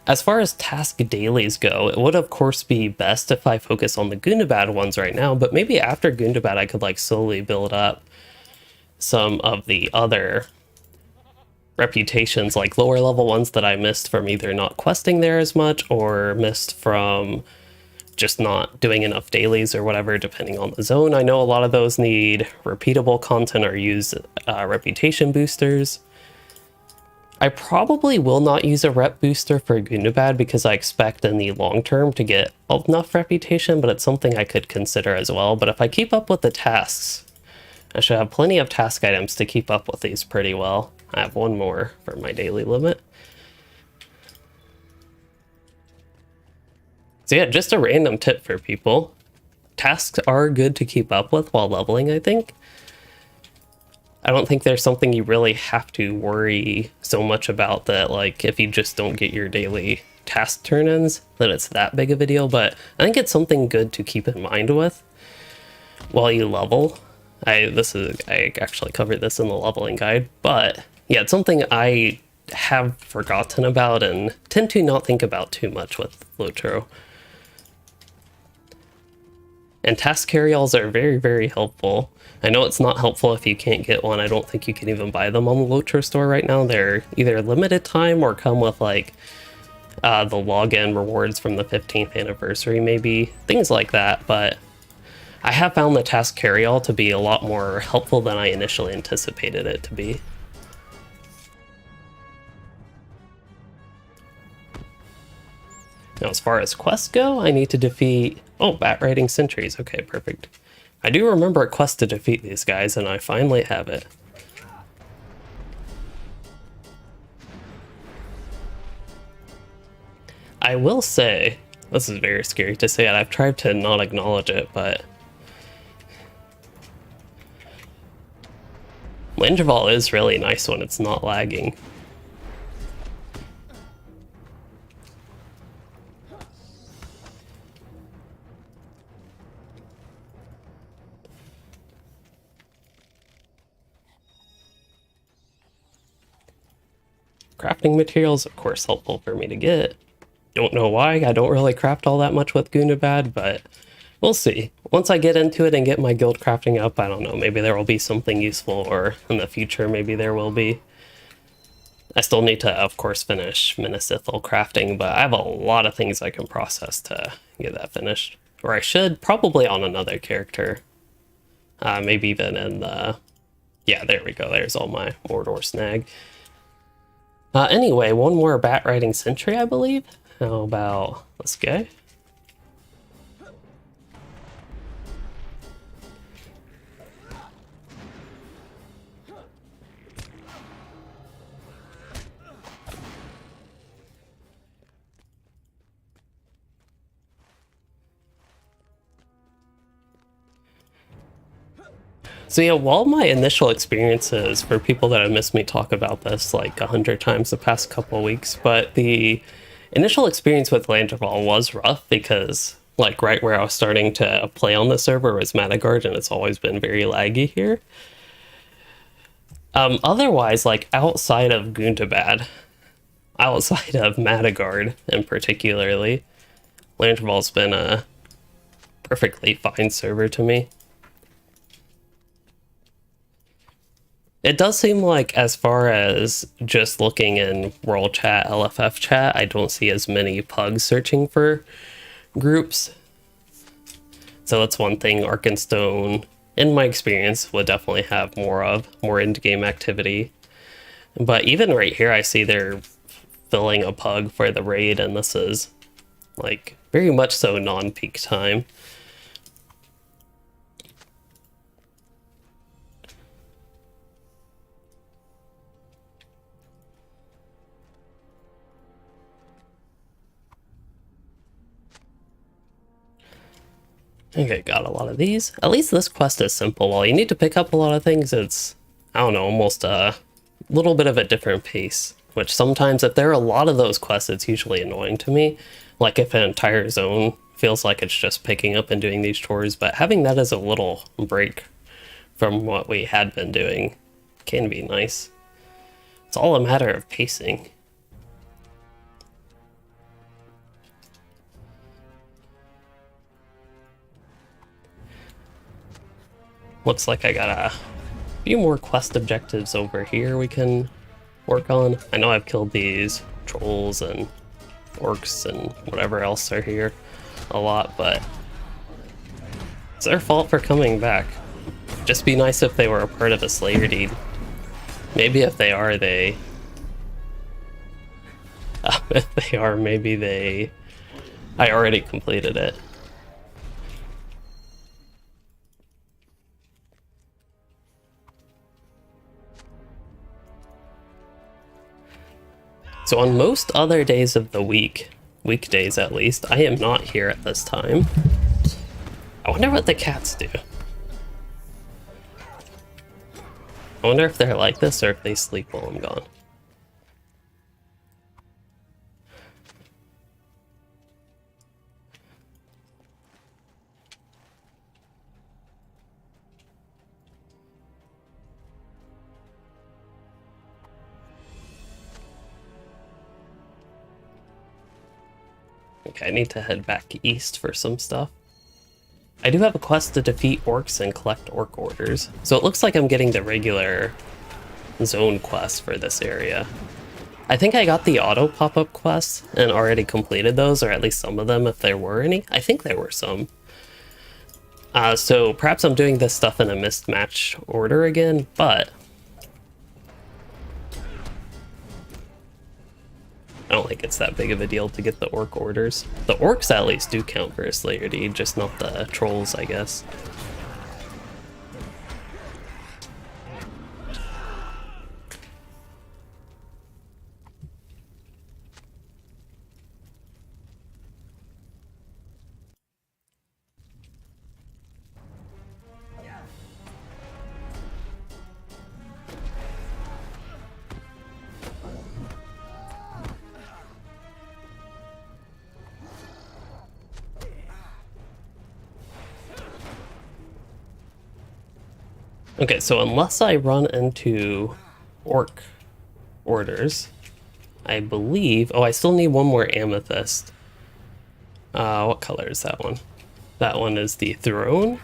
As far as task dailies go, it would of course be best if I focus on the Gundabad ones right now, but maybe after Gundabad I could like slowly build up some of the other reputations, like lower level ones that I missed from either not questing there as much or missed from just not doing enough dailies or whatever, depending on the zone. I know a lot of those need repeatable content or use reputation boosters. I probably will not use a rep booster for Gundabad because I expect in the long term to get enough reputation, but it's something I could consider as well. But if I keep up with the tasks, I should have plenty of task items to keep up with these pretty well. I have one more for my daily limit. So yeah, just a random tip for people. Tasks are good to keep up with while leveling, I think. I don't think there's something you really have to worry so much about that, like, if you just don't get your daily task turn-ins, that it's that big of a deal, but I think it's something good to keep in mind with while you level. I actually covered this in the leveling guide, but yeah, it's something I have forgotten about and tend to not think about too much with LOTRO. And task carry-alls are very, very helpful. I know it's not helpful if you can't get one. I don't think you can even buy them on the LOTRO store right now. They're either limited time or come with like the login rewards from the 15th anniversary, maybe. Things like that, but I have found the task carry-all to be a lot more helpful than I initially anticipated it to be. Now, as far as quests go, I need to defeat... Oh, bat riding sentries. Okay, perfect. I do remember a quest to defeat these guys, and I finally have it. I will say, this is very scary to say, and I've tried to not acknowledge it, but Interval is really nice when it's not lagging. Crafting materials, of course, helpful for me to get. Don't know why, I don't really craft all that much with Gundabad, but we'll see. Once I get into it and get my guild crafting up, I don't know, maybe there will be something useful, or in the future maybe there will be. I still need to, of course, finish Minasithal crafting, but I have a lot of things I can process to get that finished. Or I should, probably on another character. Maybe even in the... Yeah, there we go, there's all my Mordor snag. Anyway, one more bat riding sentry, I believe. How about this guy? So yeah, while my initial experiences, for people that have missed me talk about this like 100 times the past couple of weeks, but the initial experience with Landval was rough because like right where I was starting to play on the server was Matturgard, and it's always been very laggy here. Otherwise, like outside of Gundabad, outside of Matturgard in particularly, Landval's been a perfectly fine server to me. It does seem like, as far as just looking in World Chat, LFF Chat, I don't see as many pugs searching for groups. So that's one thing Arkenstone, in my experience, would definitely have more in-game activity. But even right here, I see they're filling a pug for the raid, and this is, like, very much so non-peak time. Okay, got a lot of these. At least this quest is simple. While you need to pick up a lot of things, it's, I don't know, almost a little bit of a different pace. Which sometimes, if there are a lot of those quests, it's usually annoying to me. Like if an entire zone feels like it's just picking up and doing these chores, but having that as a little break from what we had been doing can be nice. It's all a matter of pacing. Looks like I got a few more quest objectives over here we can work on. I know I've killed these trolls and orcs and whatever else are here a lot, but it's their fault for coming back. Just be nice if they were a part of a Slayer deed. Maybe if they are, if they are, maybe I already completed it. So on most other days of the week, weekdays at least, I am not here at this time. I wonder what the cats do. I wonder if they're like this or if they sleep while I'm gone. Okay, I need to head back east for some stuff. I do have a quest to defeat orcs and collect orc orders, so it looks like I'm getting the regular zone quest for this area. I think I got the auto pop-up quests and already completed those, or at least some of them if there were any. I think there were some. So perhaps I'm doing this stuff in a mismatched order again, but I don't think it's that big of a deal to get the orc orders. The orcs at least do count for a Slayer deed, just not the trolls, I guess. Okay, so unless I run into orc orders, I believe... Oh, I still need one more amethyst. What color is that one? That one is the throne.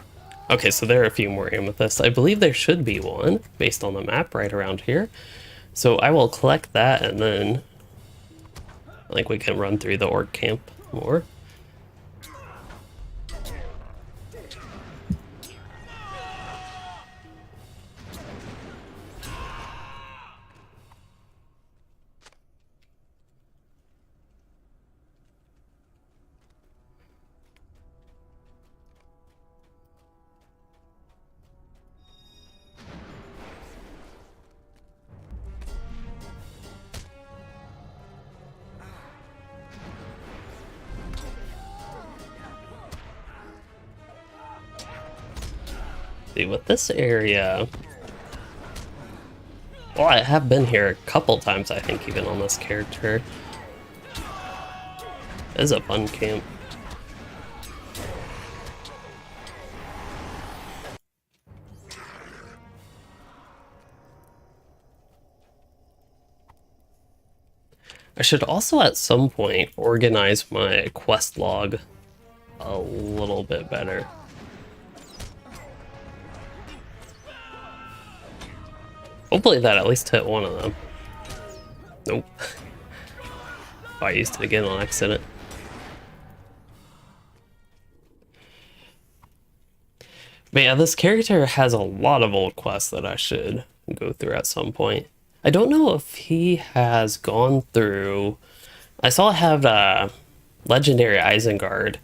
Okay, so there are a few more amethysts. I believe there should be one, based on the map right around here. So I will collect that, and then I think we can run through the orc camp more. See, with this area, well, I have been here a couple times, I think, even on this character. It is a fun camp. I should also at some point organize my quest log a little bit better. Hopefully that at least hit one of them. Nope. Oh, I used it again on accident. But yeah, this character has a lot of old quests that I should go through at some point. I don't know if he has gone through... I saw I have Legendary Isengard.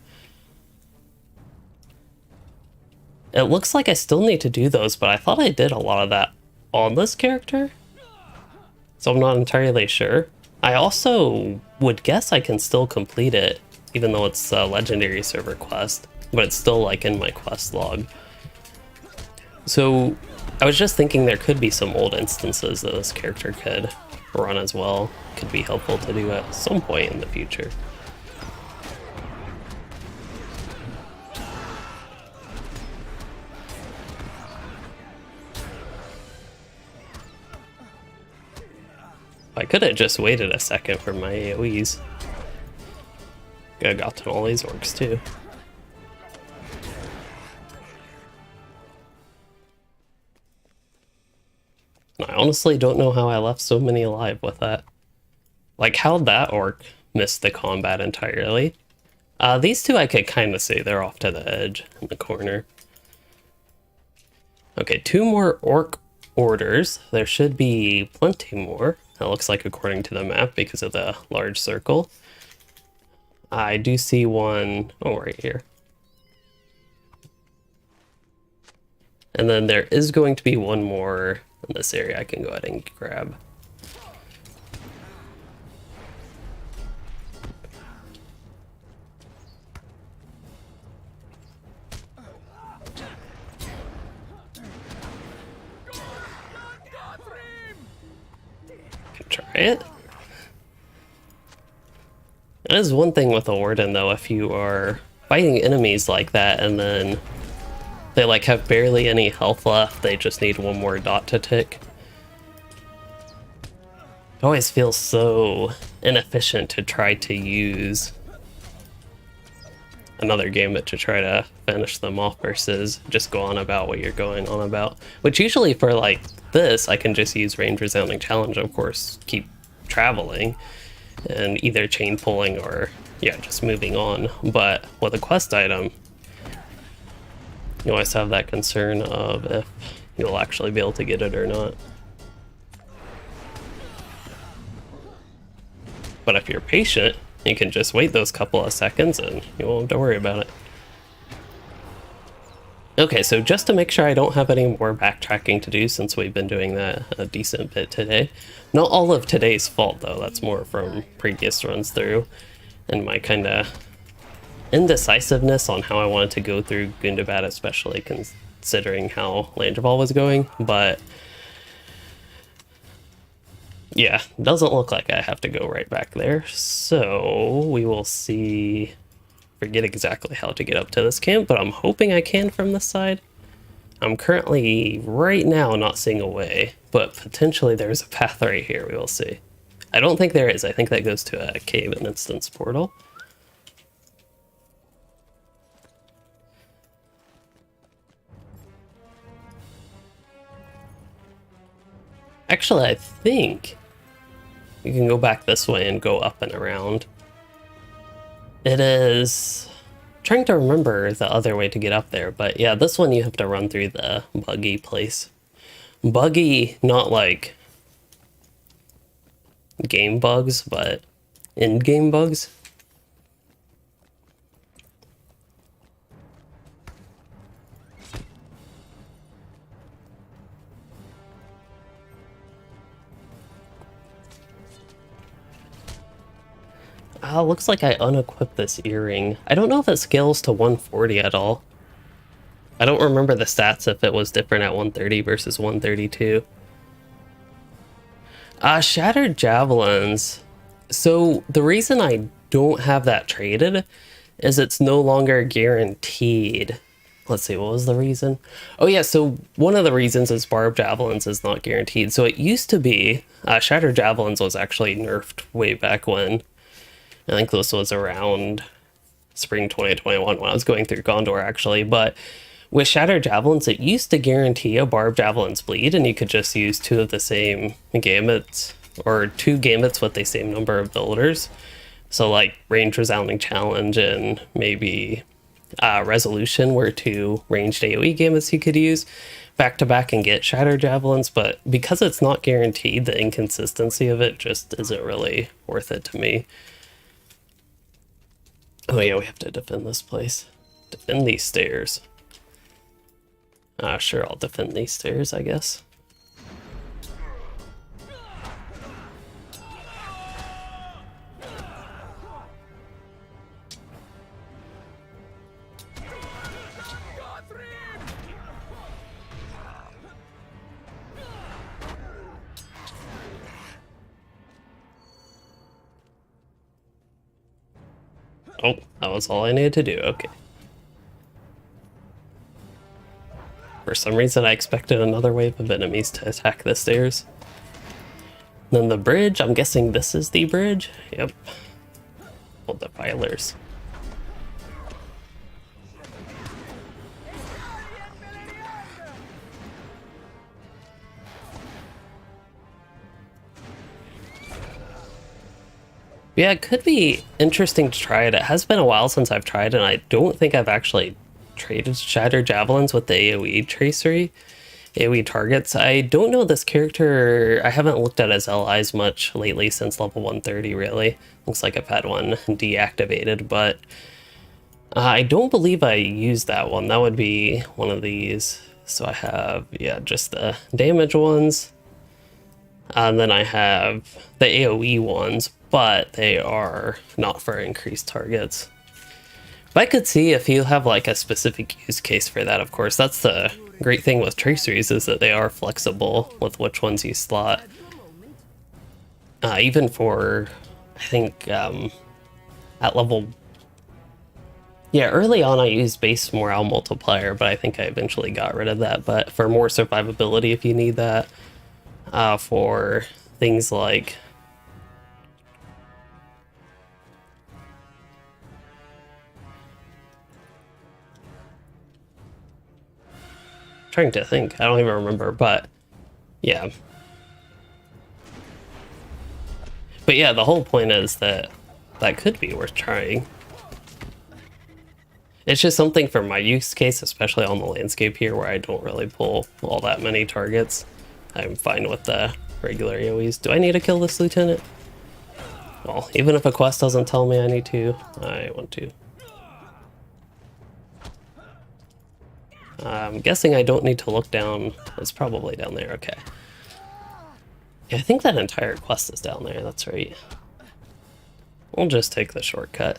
It looks like I still need to do those, but I thought I did a lot of that on this character. So I'm not entirely sure. I also would guess I can still complete it, even though it's a Legendary server quest, but it's still like in my quest log. So I was just thinking there could be some old instances that this character could run as well. Could be helpful to do at some point in the future. I could have just waited a second for my AoEs. Could have gotten all these orcs too. I honestly don't know how I left so many alive with that. Like, how'd that orc miss the combat entirely? These two I could kind of see. They're off to the edge in the corner. Okay, 2 more orc orders. There should be plenty more. That looks like according to the map because of the large circle. I do see one, oh, right here. And then there is going to be one more in this area I can go ahead and grab. Can try it. That is one thing with a Warden though, if you are fighting enemies like that and then they like have barely any health left, they just need one more dot to tick. It always feels so inefficient to try to use another gambit to try to finish them off versus just go on about what you're going on about. Which usually for like this, I can just use range resounding challenge, of course, keep traveling and either chain pulling or yeah, just moving on. But with a quest item, you always have that concern of if you'll actually be able to get it or not. But if you're patient, you can just wait those couple of seconds and you won't have to worry about it. Okay, so just to make sure I don't have any more backtracking to do, since we've been doing that a decent bit today. Not all of today's fault though, that's more from previous runs through and my kind of indecisiveness on how I wanted to go through Gundabad, especially considering how Landreval was going, but yeah, doesn't look like I have to go right back there, so we will see. Forget exactly how to get up to this camp, but I'm hoping I can from this side. I'm currently, right now, not seeing a way, but potentially there's a path right here, we will see. I don't think there is, I think that goes to a cave and instance portal. Actually, I think you can go back this way and go up and around. It is... I'm trying to remember the other way to get up there, but yeah, this one you have to run through the buggy place. Buggy, not like game bugs, but in-game bugs. Looks like I unequipped this earring. I don't know if it scales to 140 at all. I don't remember the stats if it was different at 130 versus 132. Shattered Javelins. So the reason I don't have that traded is it's no longer guaranteed. Let's see, what was the reason? Oh yeah, so one of the reasons is Barbed Javelins is not guaranteed. So it used to be, Shattered Javelins was actually nerfed way back when. I think this was around spring 2021 when I was going through Gondor, actually. But With Shatter Javelins, it used to guarantee a Barbed Javelin's bleed, and you could just use 2 of the same gambits, or 2 gambits with the same number of builders. So like Range Resounding Challenge and maybe Resolution were 2 ranged AoE gambits you could use back to back and get Shatter Javelins, but because it's not guaranteed, the inconsistency of it just isn't really worth it to me. Oh yeah, we have to defend this place. Defend these stairs. Sure, I'll defend these stairs, I guess. Oh, that was all I needed to do, okay. For some reason I expected another wave of enemies to attack the stairs. Then the bridge, I'm guessing this is the bridge? Yep. Oh, defilers. Yeah, it could be interesting to try it. It has been a while since I've tried, and I don't think I've actually traded Shatter Javelins with the AoE tracery, AoE targets. I don't know this character. I haven't looked at his allies much lately since level 130, really. Looks like I've had one deactivated, but I don't believe I used that one. That would be one of these. So I have, yeah, just the damage ones. And then I have the AoE ones, but they are not for increased targets. But I could see if you have like a specific use case for that, of course. That's the great thing with traceries, is that they are flexible with which ones you slot. Even for, I think, at level... Yeah, early on I used base morale multiplier, but I think I eventually got rid of that. But for more survivability, if you need that, for things like... Trying to think, I don't even remember, but yeah. But yeah, the whole point is that that could be worth trying. It's just something for my use case, especially on the landscape here where I don't really pull all that many targets. I'm fine with the regular AoEs. Do I need to kill this lieutenant? Well, even if a quest doesn't tell me I need to, I want to. I'm guessing I don't need to look down. It's probably down there, okay. Yeah, I think that entire quest is down there, that's right. We'll just take the shortcut.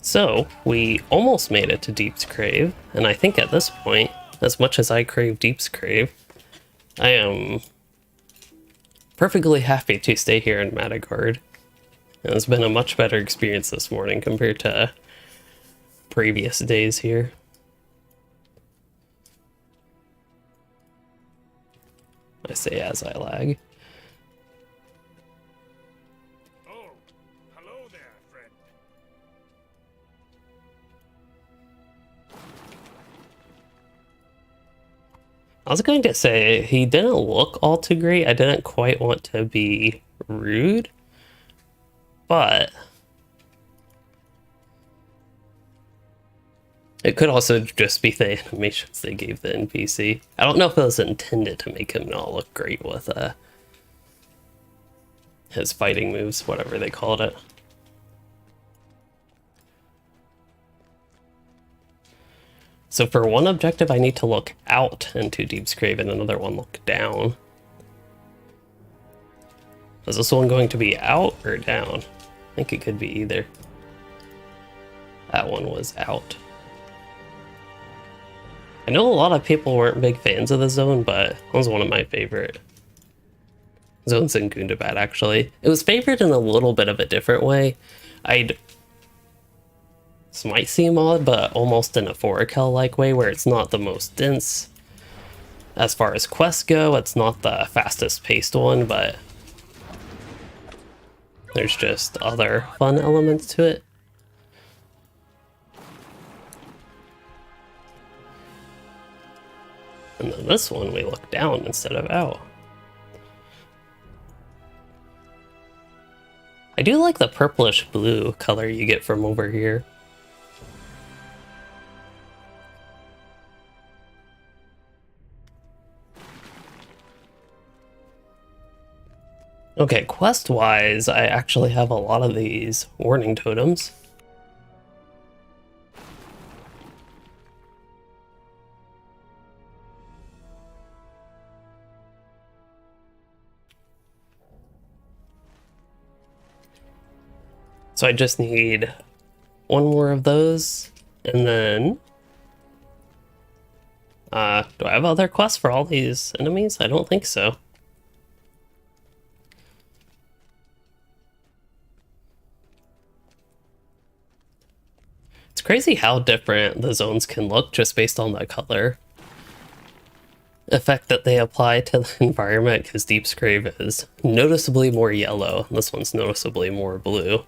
So, we almost made it to Deepscrave, and I think at this point, as much as I crave Deepscrave, I am perfectly happy to stay here in Matturgard. It's been a much better experience this morning compared to previous days here. I say as I lag.
Oh, hello there, friend.
I was going to say, he didn't look all too great. I didn't quite want to be rude, but it could also just be the animations they gave the NPC. I don't know if it was intended to make him not look great with his fighting moves, whatever they called it. So for one objective, I need to look out into Deepscrave, and another one look down. Is this one going to be out or down? I think it could be either. That one was out. I know a lot of people weren't big fans of the zone, but it was one of my favorite zones in Gundabad, actually. It was favored in a little bit of a different way. This might seem odd, but almost in a Forakel-like way, where it's not the most dense As far as quests go, it's not the fastest paced one, but there's just other fun elements to it. And then this one, we look down instead of out. I do like the purplish blue color you get from over here. Okay, quest-wise, I actually have a lot of these warning totems. So I just need one more of those, and then... do I have other quests for all these enemies? I don't think so. It's crazy how different the zones can look just based on the color effect that they apply to the environment, because Deepscrave is noticeably more yellow. This one's noticeably more blue.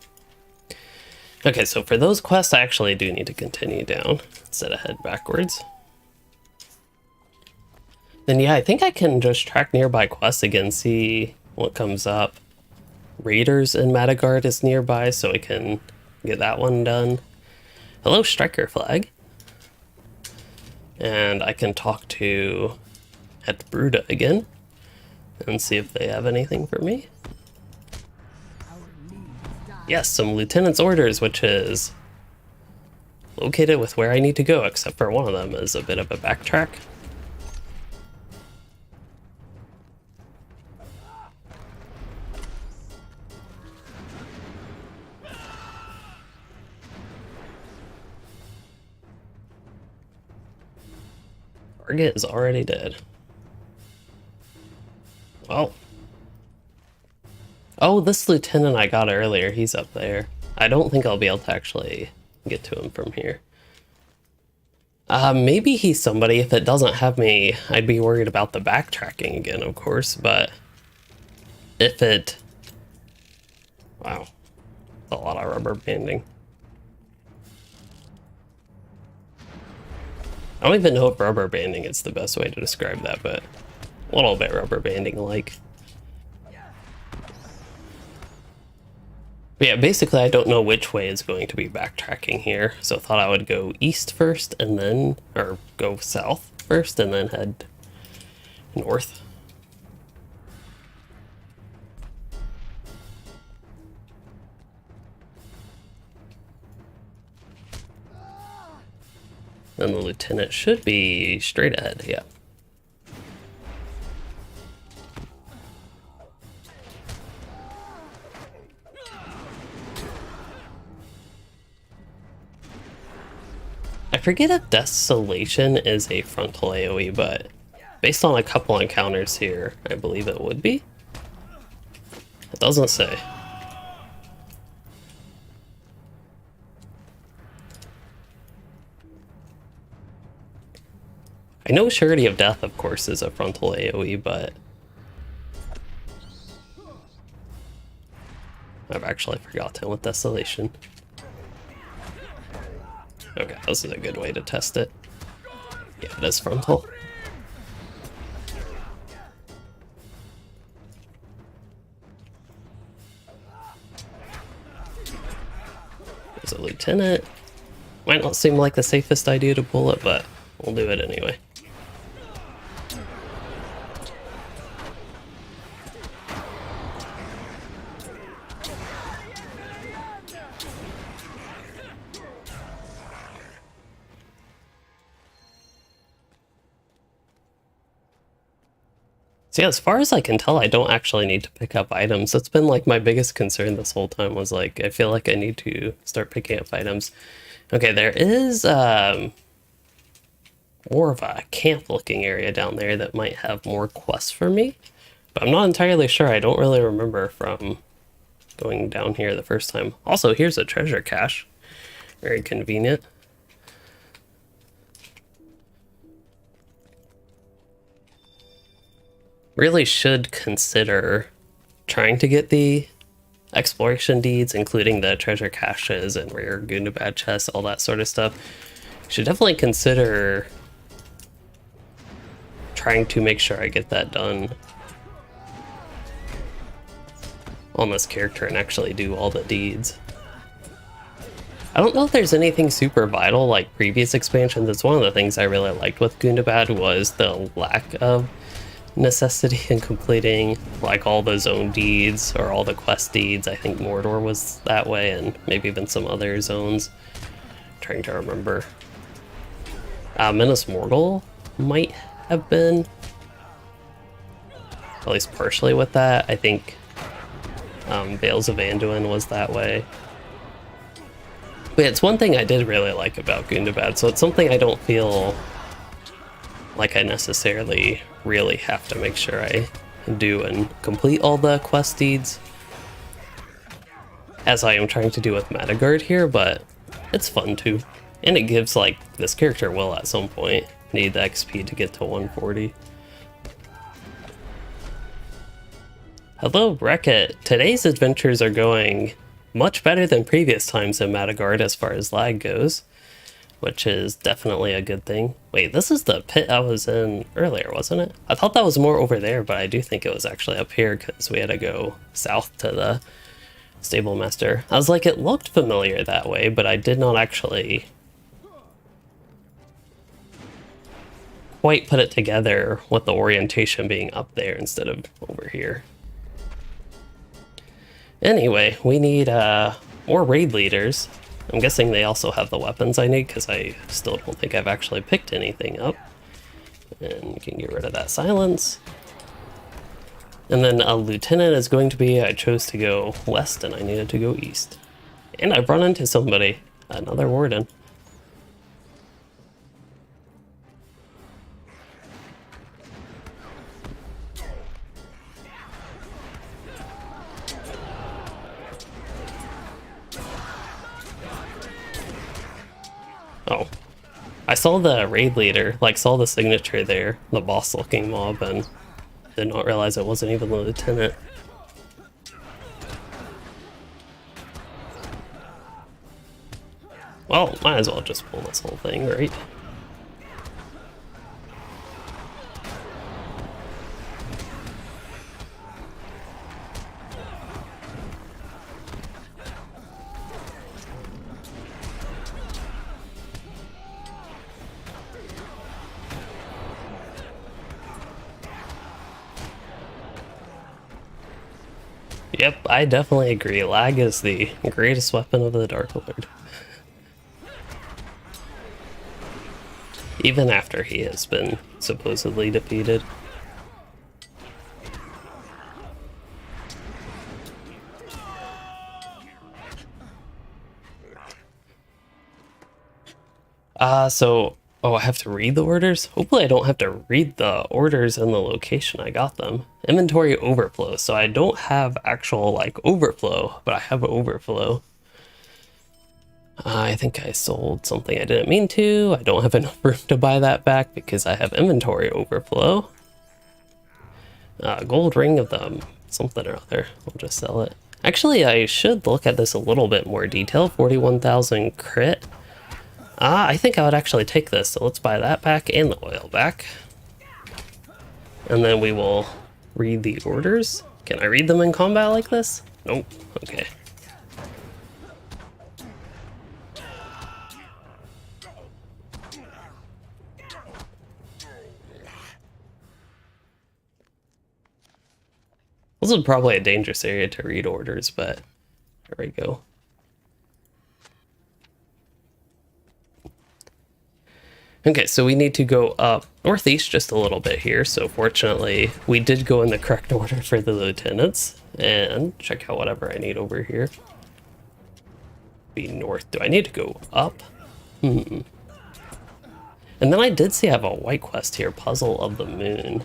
Okay, so for those quests, I actually do need to continue down instead of head backwards. Then yeah, I think I can just track nearby quests again, see what comes up. Raiders in Matturgard is nearby, so I can get that one done. Hello, Striker Flag. And I can talk to Het Bruda again and see if they have anything for me. Yes, some lieutenant's orders, which is located with where I need to go, except for one of them is a bit of a backtrack. Target is already dead. Well. Oh, this lieutenant I got earlier, he's up there. I don't think I'll be able to actually get to him from here. Maybe he's somebody. If it doesn't have me, I'd be worried about the backtracking again, of course, but if it... Wow. That's a lot of rubber banding. I don't even know if rubber banding is the best way to describe that, but a little bit rubber banding like. But yeah, basically I don't know which way is going to be backtracking here, so I thought I would go east first and then, or go south first and then head north. And the lieutenant should be straight ahead, yeah. I forget if Desolation is a frontal AoE, but based on a couple encounters here, I believe it would be. It doesn't say. I know Surety of Death, of course, is a frontal AoE, but I've actually forgotten with Desolation. Okay, this is a good way to test it. Yeah, it is frontal. There's a lieutenant. Might not seem like the safest idea to pull it, but we'll do it anyway. So yeah, as far as I can tell, I don't actually need to pick up items. That's been like my biggest concern this whole time, was like, I feel like I need to start picking up items. Okay, there is more of a camp looking area down there that might have more quests for me, but I'm not entirely sure. I don't really remember from going down here the first time. Also, here's a treasure cache. Very convenient. really should consider trying to get the exploration deeds, including the treasure caches and rare Gundabad chests, all that sort of stuff. Should definitely consider trying to make sure I get that done on this character and actually do all the deeds. I don't know if there's anything super vital like previous expansions. It's one of the things I really liked with Gundabad was the lack of necessity in completing like all the zone deeds or all the quest deeds. I think Mordor was that way, and maybe even some other zones. I'm trying to remember. Minas Morgul might have been, at least partially with that. I think Vales of Anduin was that way. But it's one thing I did really like about Gundabad, so it's something I don't feel like I necessarily really have to make sure I do and complete all the quest deeds, as I am trying to do with Matturgard here, but it's fun too. And it gives, like, this character will at some point need the XP to get to 140. Hello, Wreck-It. Today's adventures are going much better than previous times in Matturgard as far as lag goes, which is definitely a good thing. Wait, this is the pit I was in earlier, wasn't it? I thought that was more over there, but I do think it was actually up here because we had to go south to the stable master. I was like, it looked familiar that way, but I did not actually quite put it together with the orientation being up there instead of over here. Anyway, we need more raid leaders. I'm guessing they also have the weapons I need, because I still don't think I've actually picked anything up. And you can get rid of that silence. And then a lieutenant is going to be, I chose to go west and I needed to go east. And I've run into somebody, another warden. Oh, I saw the raid leader, like saw the signature there, the boss looking mob, and did not realize it wasn't even the lieutenant. Well, might as well just pull this whole thing, right? Yep, I definitely agree. Lag is the greatest weapon of the Dark Lord. Even after he has been supposedly defeated. Oh, I have to read the orders? Hopefully I don't have to read the orders in the location I got them. Inventory overflow, so I don't have actual, like, overflow, but I have overflow. I think I sold something I didn't mean to. I don't have enough room to buy that back because I have inventory overflow. Gold ring of them, something or other. We'll just sell it. Actually, I should look at this a little bit more detail. 41,000 crit. I think I would actually take this, so let's buy that back and the oil back. And then we will read the orders. Can I read them in combat like this? Nope. Okay. This is probably a dangerous area to read orders, but there we go. Okay, so we need to go up northeast just a little bit here. So fortunately, we did go in the correct order for the lieutenants. And check out whatever I need over here. Be north. Do I need to go up? And then I did see I have a white quest here. Puzzle of the Moon.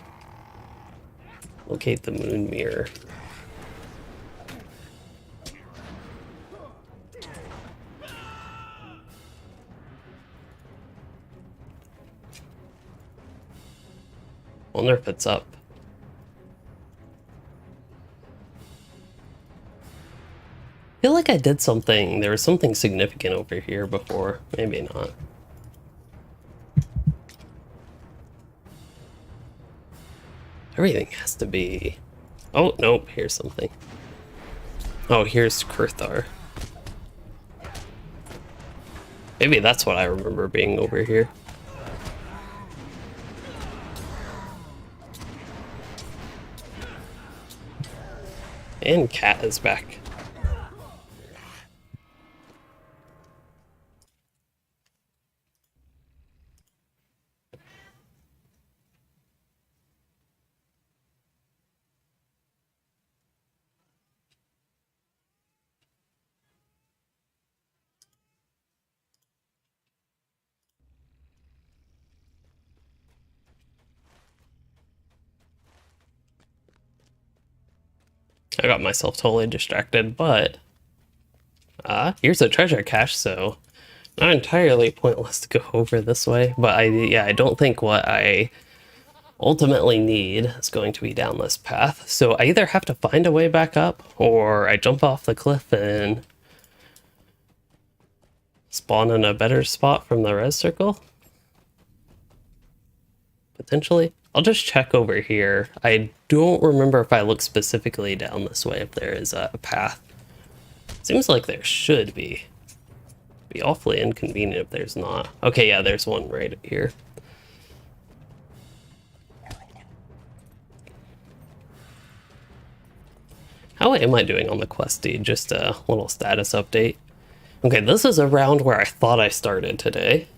Locate the moon mirror. Wonder if it's up. feel like I did something. There was something significant over here before. Maybe not. Everything has to be... Oh, nope, here's something. Oh, here's Kurthar. Maybe that's what I remember being over here. And Cat is back. I got myself totally distracted, but here's a treasure cache, so not entirely pointless to go over this way. But I don't think what I ultimately need is going to be down this path. So I either have to find a way back up, or I jump off the cliff and spawn in a better spot from the res circle. Potentially. I'll just check over here. I don't remember if I look specifically down this way if there is a path. Seems like there should be. Be awfully inconvenient if there's not. Okay, yeah, there's one right here. How am I doing on the quest deed? Just a little status update. Okay, this is around where I thought I started today.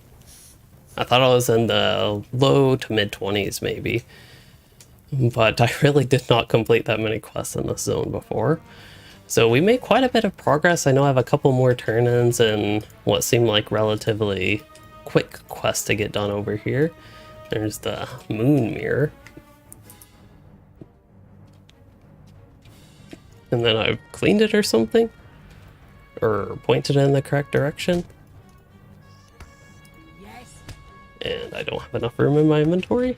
I thought I was in the low to mid 20s maybe, but I really did not complete that many quests in this zone before. So we made quite a bit of progress. I know I have a couple more turn-ins and what seemed like relatively quick quests to get done over here. There's the moon mirror. And then I've cleaned it or something? Or pointed it in the correct direction? And I don't have enough room in my inventory.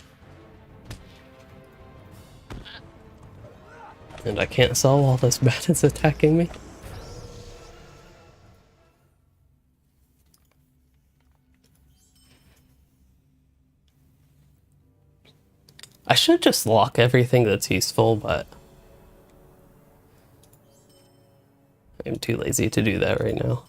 And I can't sell while this bat is attacking me. I should just lock everything that's useful, but I'm too lazy to do that right now.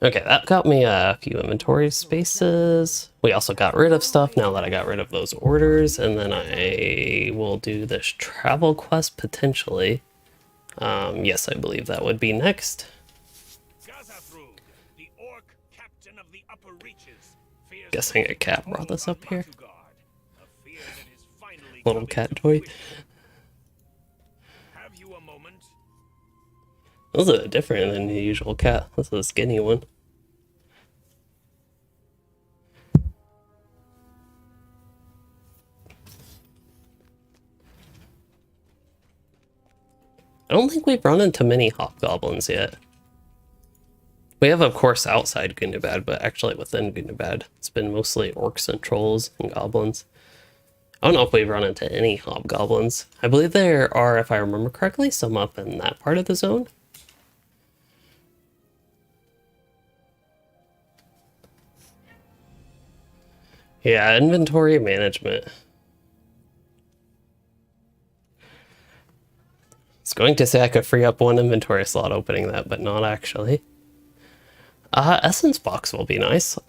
Okay, that got me a few inventory spaces. We also got rid of stuff now that I got rid of those orders, and then I will do this travel quest potentially. Yes, I believe that would be next.
The orc captain of the upper reaches,
Guessing a cat brought this up here. Little cat toy.
Have you a moment?
This is different than the usual cat. This is a skinny one. I don't think we've run into many hobgoblins yet. We have, of course, outside Gundabad, but actually within Gundabad, it's been mostly orcs and trolls and goblins. I don't know if we've run into any hobgoblins. I believe there are, if I remember correctly, some up in that part of the zone. Yeah, inventory management. I was going to say I could free up one inventory slot opening that, but not actually. Essence box will be nice.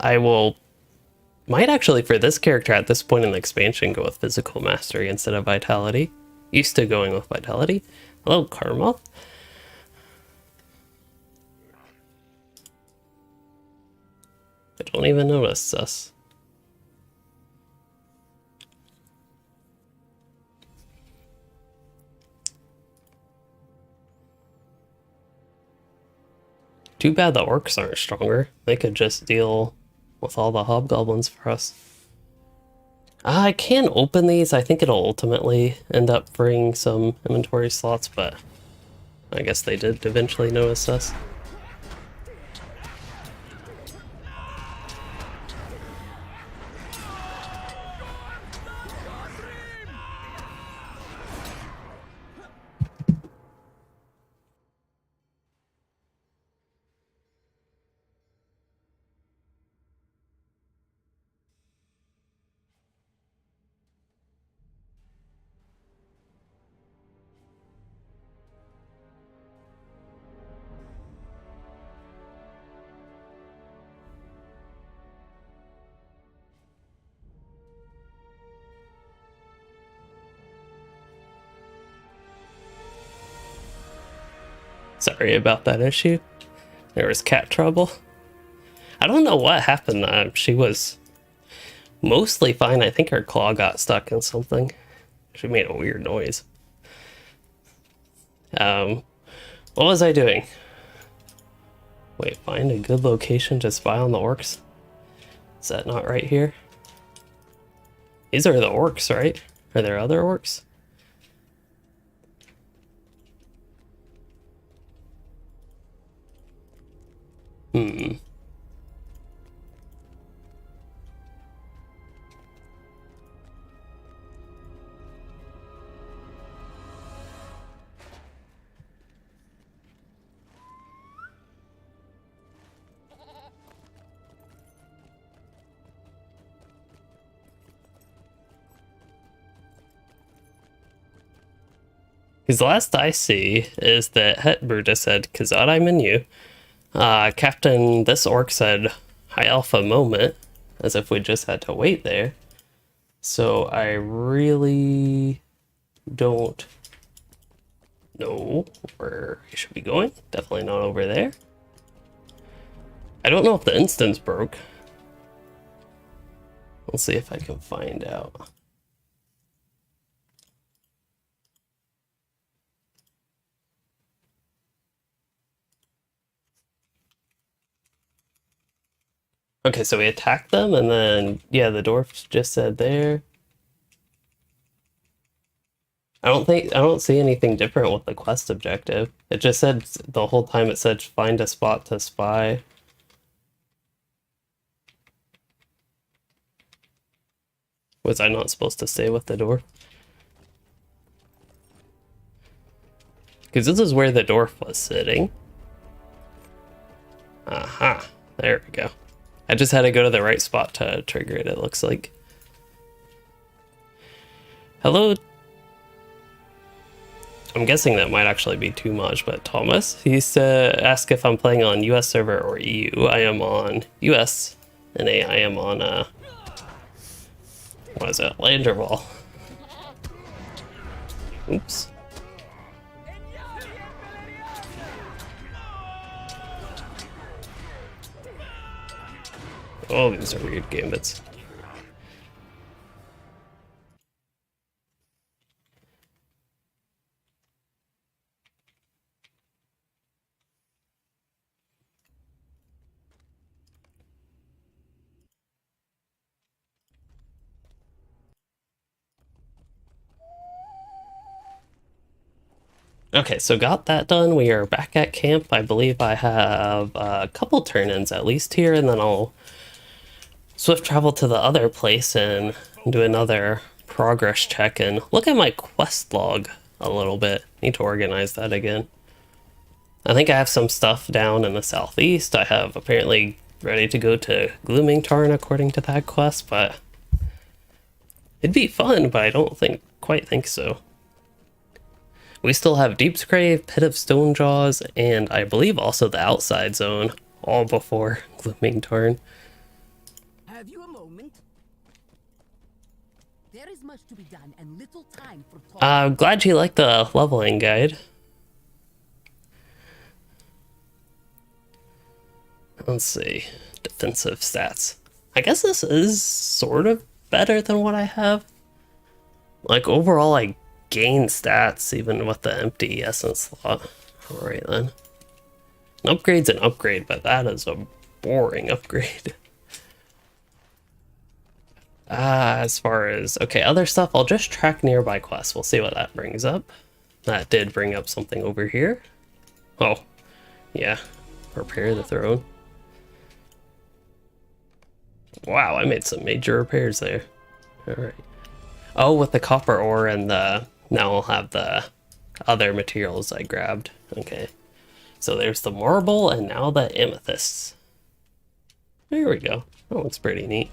Might actually, for this character at this point in the expansion, go with physical mastery instead of vitality. Used to going with vitality. Hello, Karma. I don't even notice us. Too bad the orcs aren't stronger. They could just deal with all the hobgoblins for us. I can open these. I think it'll ultimately end up freeing some inventory slots, but I guess they did eventually notice us. Sorry about that issue. There was cat trouble. I don't know what happened. She was mostly fine. I think her claw got stuck in something. She made a weird noise. What was I doing? Wait, find a good location to spy on the orcs? Is that not right here? These are the orcs, right? Are there other orcs? Hmm. Because the last I see is that Hetbruta said, Kazad, I'm in you. Captain, this orc said, High Alpha moment, as if we just had to wait there. So I really don't know where he should be going. Definitely not over there. I don't know if the instance broke. Let's see if I can find out. Okay, so we attacked them, and then, yeah, the dwarf just said there. I don't see anything different with the quest objective. It just said, the whole time it said, find a spot to spy. Was I not supposed to stay with the dwarf? Because this is where the dwarf was sitting. Aha, there we go. I just had to go to the right spot to trigger it, it looks like. Hello. I'm guessing that might actually be too much, but Thomas, he's asked if I'm playing on US server or EU. I am on US, and I am on, what is it, Landerwall. Oops. Oh, these are weird gambits. Okay, so got that done. We are back at camp. I believe I have a couple turn-ins at least here, and then I'll swift travel to the other place and do another progress check and look at my quest log a little bit. Need to organize that again. I think I have some stuff down in the southeast. I have apparently ready to go to Glooming Tarn according to that quest, but it'd be fun, but I don't quite think so. We still have Deepscrave, Pit of Stonejaws, and I believe also the Outside Zone, all before Glooming Tarn.
Have you a moment? There is much to be done and little time for talk.
I'm glad you like the leveling guide. Let's see. Defensive stats. I guess this is sort of better than what I have. Like, overall, I gain stats even with the empty essence slot. Alright then. An upgrade's an upgrade, but that is a boring upgrade. As far as, okay, other stuff, I'll just track nearby quests. We'll see what that brings up. That did bring up something over here. Oh, yeah. Repair the throne. Wow, I made some major repairs there. Alright. Oh, with the copper ore and the... Now I'll have the other materials I grabbed. Okay. So there's the marble and now the amethysts. There we go. That looks pretty neat.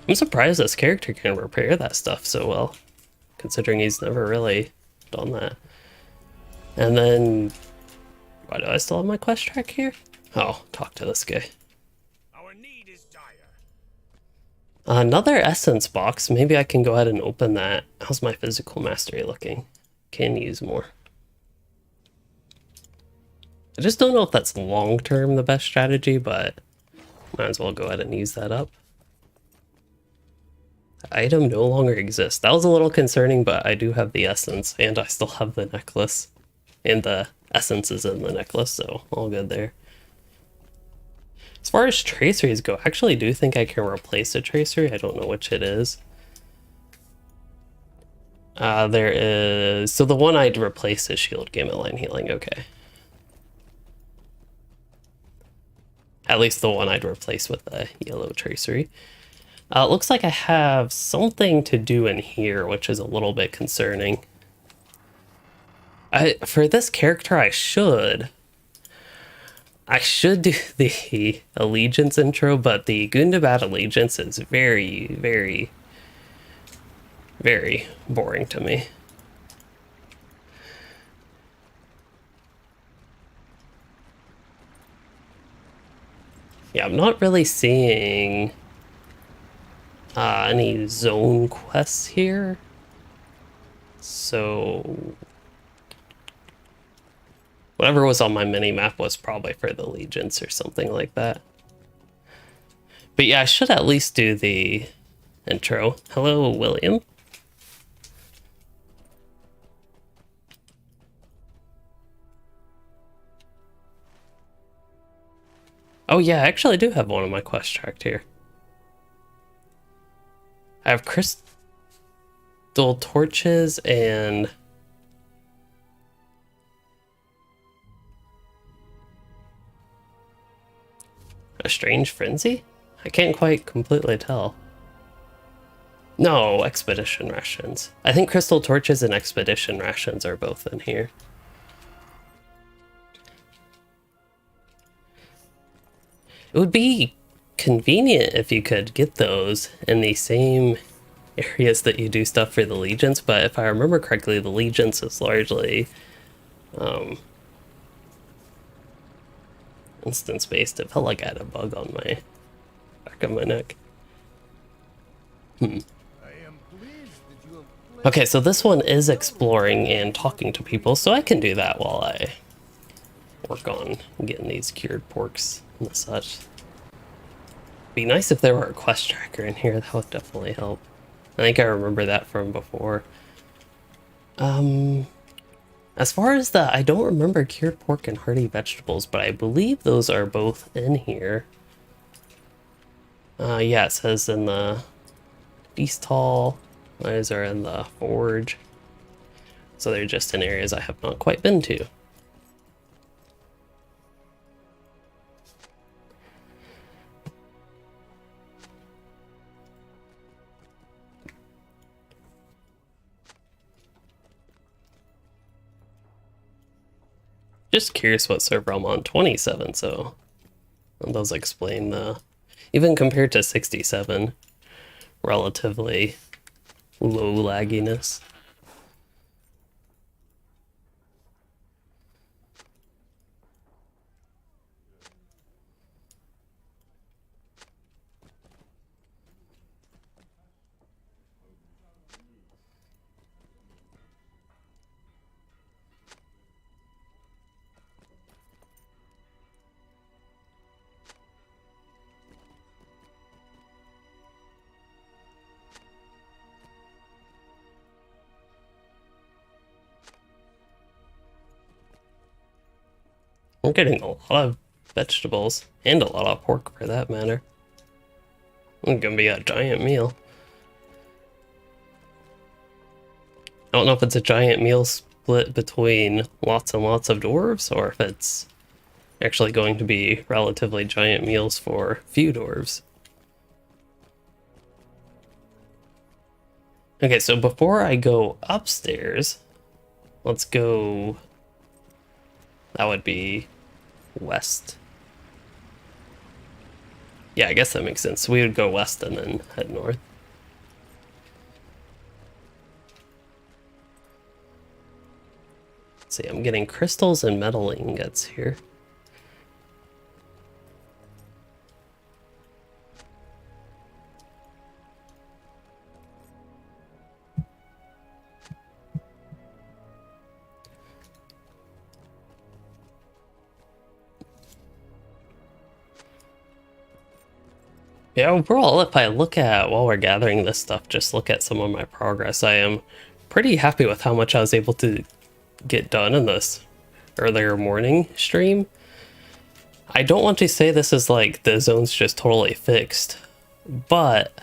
I'm surprised this character can repair that stuff so well, considering he's never really done that. And then... Why do I still have my quest track here? Oh, talk to this guy.
Our need is dire.
Another essence box. Maybe I can go ahead and open that. How's my physical mastery looking? Can use more. I just don't know if that's long-term the best strategy, but might as well go ahead and use that up. The item no longer exists. That was a little concerning, but I do have the essence, and I still have the necklace. And the essence is in the necklace, so all good there. As far as traceries go, I actually do think I can replace a tracery. I don't know which it is. There is... So the one I'd replace is Shield Gamut Line Healing, okay. At least the one I'd replace with a yellow tracery. It looks like I have something to do in here, which is a little bit concerning. For this character, I should do the Allegiance intro, but the Gundabad Allegiance is very, very, very boring to me. Yeah, I'm not really seeing any zone quests here. So whatever was on my mini-map was probably for the Allegiance or something like that. But yeah, I should at least do the intro. Hello, William. Oh yeah, I actually do have one on my quest track here. I have crystal torches and a strange frenzy? I can't quite completely tell. No, expedition rations. I think crystal torches and expedition rations are both in here. It would be convenient if you could get those in the same areas that you do stuff for the Legions, but if I remember correctly, the Legions is largely instance-based. It felt like I had a bug on my back of my neck. Okay, so this one is exploring and talking to people, so I can do that while I work on getting these cured porks and such. Be nice if there were a quest tracker in here. That would definitely help. I think I remember that from before. As far as I don't remember cured pork and hearty vegetables, but I believe those are both in here. Yeah, it says in the feast hall. Those are in the forge. So they're just in areas I have not quite been to. Just curious what server I'm on. 27, so that does explain the, even compared to 67, relatively low lagginess. I'm getting a lot of vegetables, and a lot of pork for that matter. It's gonna be a giant meal. I don't know if it's a giant meal split between lots and lots of dwarves, or if it's actually going to be relatively giant meals for few dwarves. Okay, so before I go upstairs, let's go... That would be west. Yeah, I guess that makes sense. We would go west and then head north. Let's see, I'm getting crystals and metal ingots here. Yeah, overall, if I look at, while we're gathering this stuff, just look at some of my progress, I am pretty happy with how much I was able to get done in this earlier morning stream. I don't want to say this is like the zone's just totally fixed, but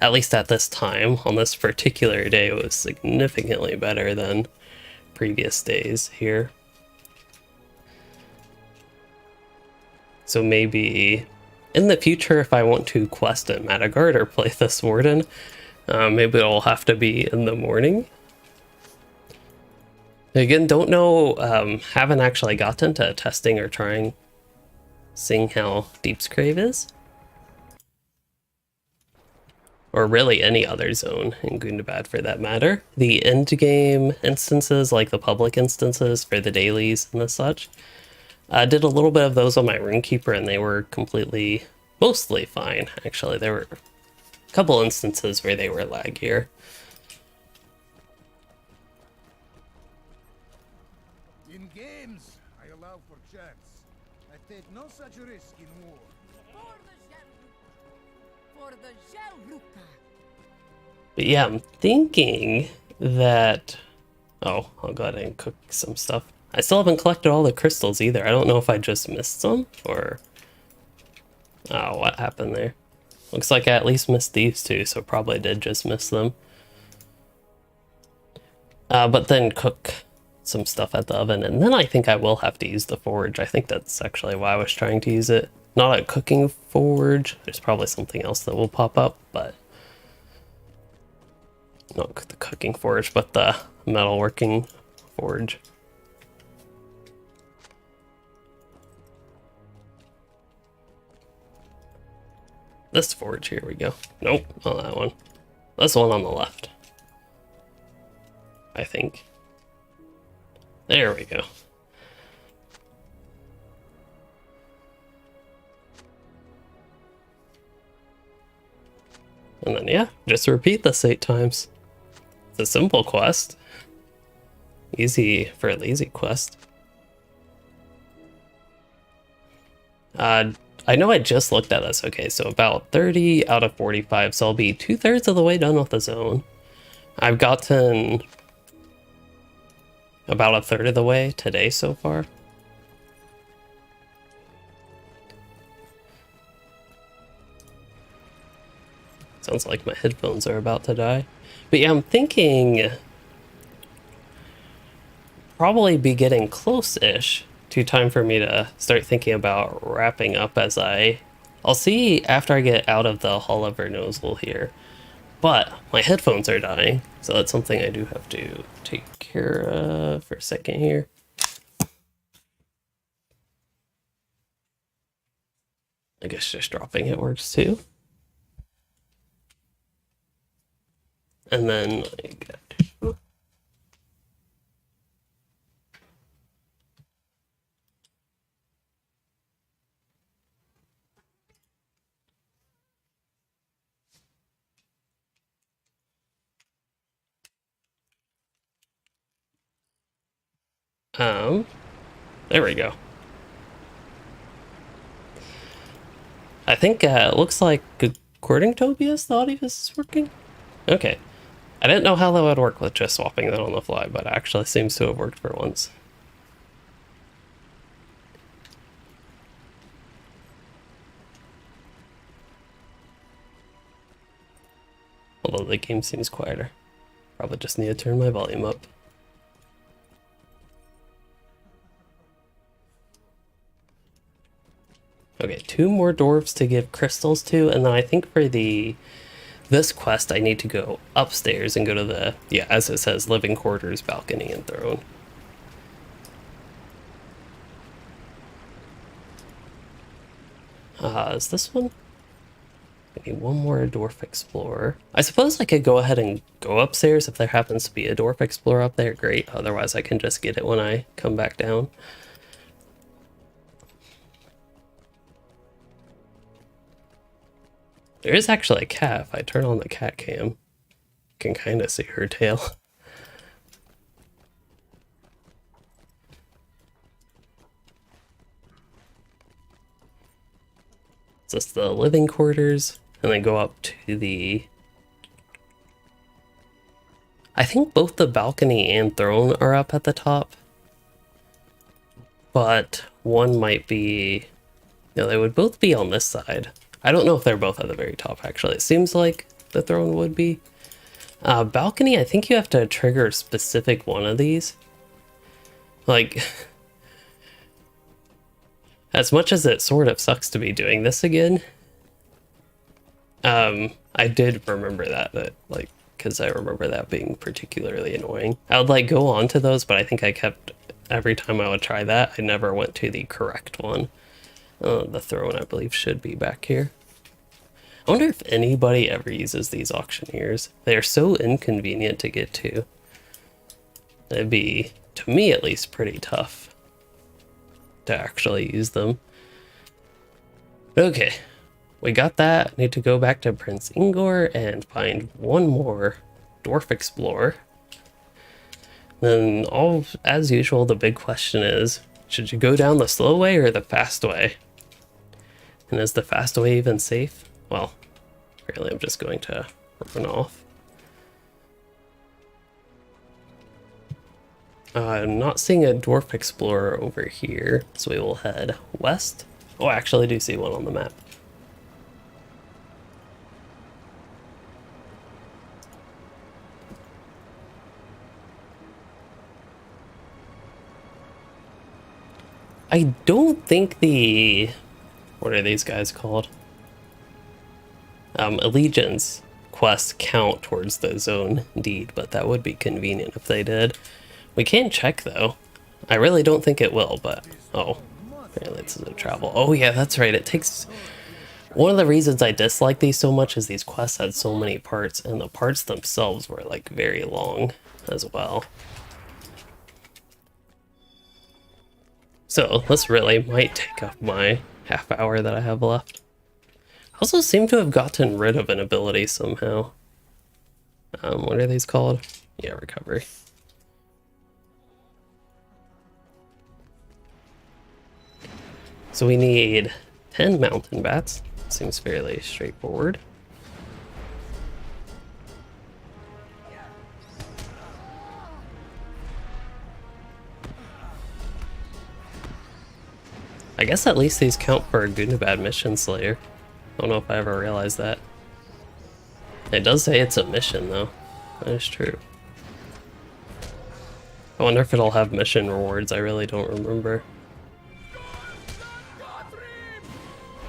at least at this time, on this particular day, it was significantly better than previous days here. So maybe in the future, if I want to quest at Matturgard or play this Warden, maybe it'll have to be in the morning. Again, don't know, haven't actually gotten to testing or trying, seeing how Deepscrave is. Or really any other zone in Gundabad for that matter. The end game instances, like the public instances for the dailies and the such, I did a little bit of those on my Runekeeper and they were mostly fine, actually. There were a couple instances where they were laggier.
In games, I allow for chance. I take no such risk in war.
For the Gelruka.
But yeah, I'm thinking that... Oh, I'll go ahead and cook some stuff. I still haven't collected all the crystals either. I don't know if I just missed some, or... Oh, what happened there? Looks like I at least missed these two, so probably did just miss them. But then cook some stuff at the oven, and then I think I will have to use the forge. I think that's actually why I was trying to use it. Not a cooking forge. There's probably something else that will pop up, but... Not the cooking forge, but the metalworking forge. This forge, here we go. Nope, not that one. This one on the left. I think. There we go. And then, yeah, just repeat this 8 times. It's a simple quest. Easy for a lazy quest. I know I just looked at this. Okay, so about 30 out of 45, so I'll be 2/3 of the way done with the zone. I've gotten about 1/3 of the way today so far. Sounds like my headphones are about to die. But yeah, I'm thinking probably be getting close-ish to time for me to start thinking about wrapping up as I'll see after I get out of the Holliver nozzle here. But my headphones are dying, so that's something I do have to take care of for a second here. I guess just dropping it works too. And then like there we go. I think it looks like, according to OBS, the audio is working. Okay. I didn't know how that would work with just swapping that on the fly, but it actually seems to have worked for once. Although the game seems quieter. Probably just need to turn my volume up. Okay, 2 more dwarves to give crystals to, and then I think for this quest I need to go upstairs and go to the, yeah, as it says, living quarters, balcony, and throne. Is this one? Maybe one more dwarf explorer. I suppose I could go ahead and go upstairs if there happens to be a dwarf explorer up there, great. Otherwise I can just get it when I come back down. There is actually a cat. If I turn on the cat cam, you can kind of see her tail. Is this the living quarters? And then go up to the... I think both the balcony and throne are up at the top. But one might be... No, they would both be on this side. I don't know if they're both at the very top, actually. It seems like the throne would be. Balcony, I think you have to trigger a specific one of these. Like... As much as it sort of sucks to be doing this again, I did remember that like, because I remember that being particularly annoying. I would like go on to those, but I think I kept, every time I would try that, I never went to the correct one. The throne, I believe, should be back here. I wonder if anybody ever uses these auctioneers. They are so inconvenient to get to. It'd be, to me at least, pretty tough to actually use them. Okay, we got that. Need to go back to Prince Ingor and find one more dwarf explorer. Then, all as usual, the big question is, should you go down the slow way or the fast way? And is the fast way even safe? Well, apparently I'm just going to run off. I'm not seeing a dwarf explorer over here, so we will head west. Oh, I actually do see one on the map. I don't think the... What are these guys called? Allegiance quests count towards the zone deed, but that would be convenient if they did. We can check, though. I really don't think it will, but... Oh, apparently it's a travel. Oh, yeah, that's right. It takes... One of the reasons I dislike these so much is these quests had so many parts, and the parts themselves were, like, very long as well. So, this really might take up my half hour that I have left. I also seem to have gotten rid of an ability somehow. What are these called? Yeah, recovery. So we need 10 mountain bats. Seems fairly straightforward. I guess at least these count for a Gundabad mission slayer. I don't know if I ever realized that. It does say it's a mission though. That is true. I wonder if it'll have mission rewards. I really don't remember.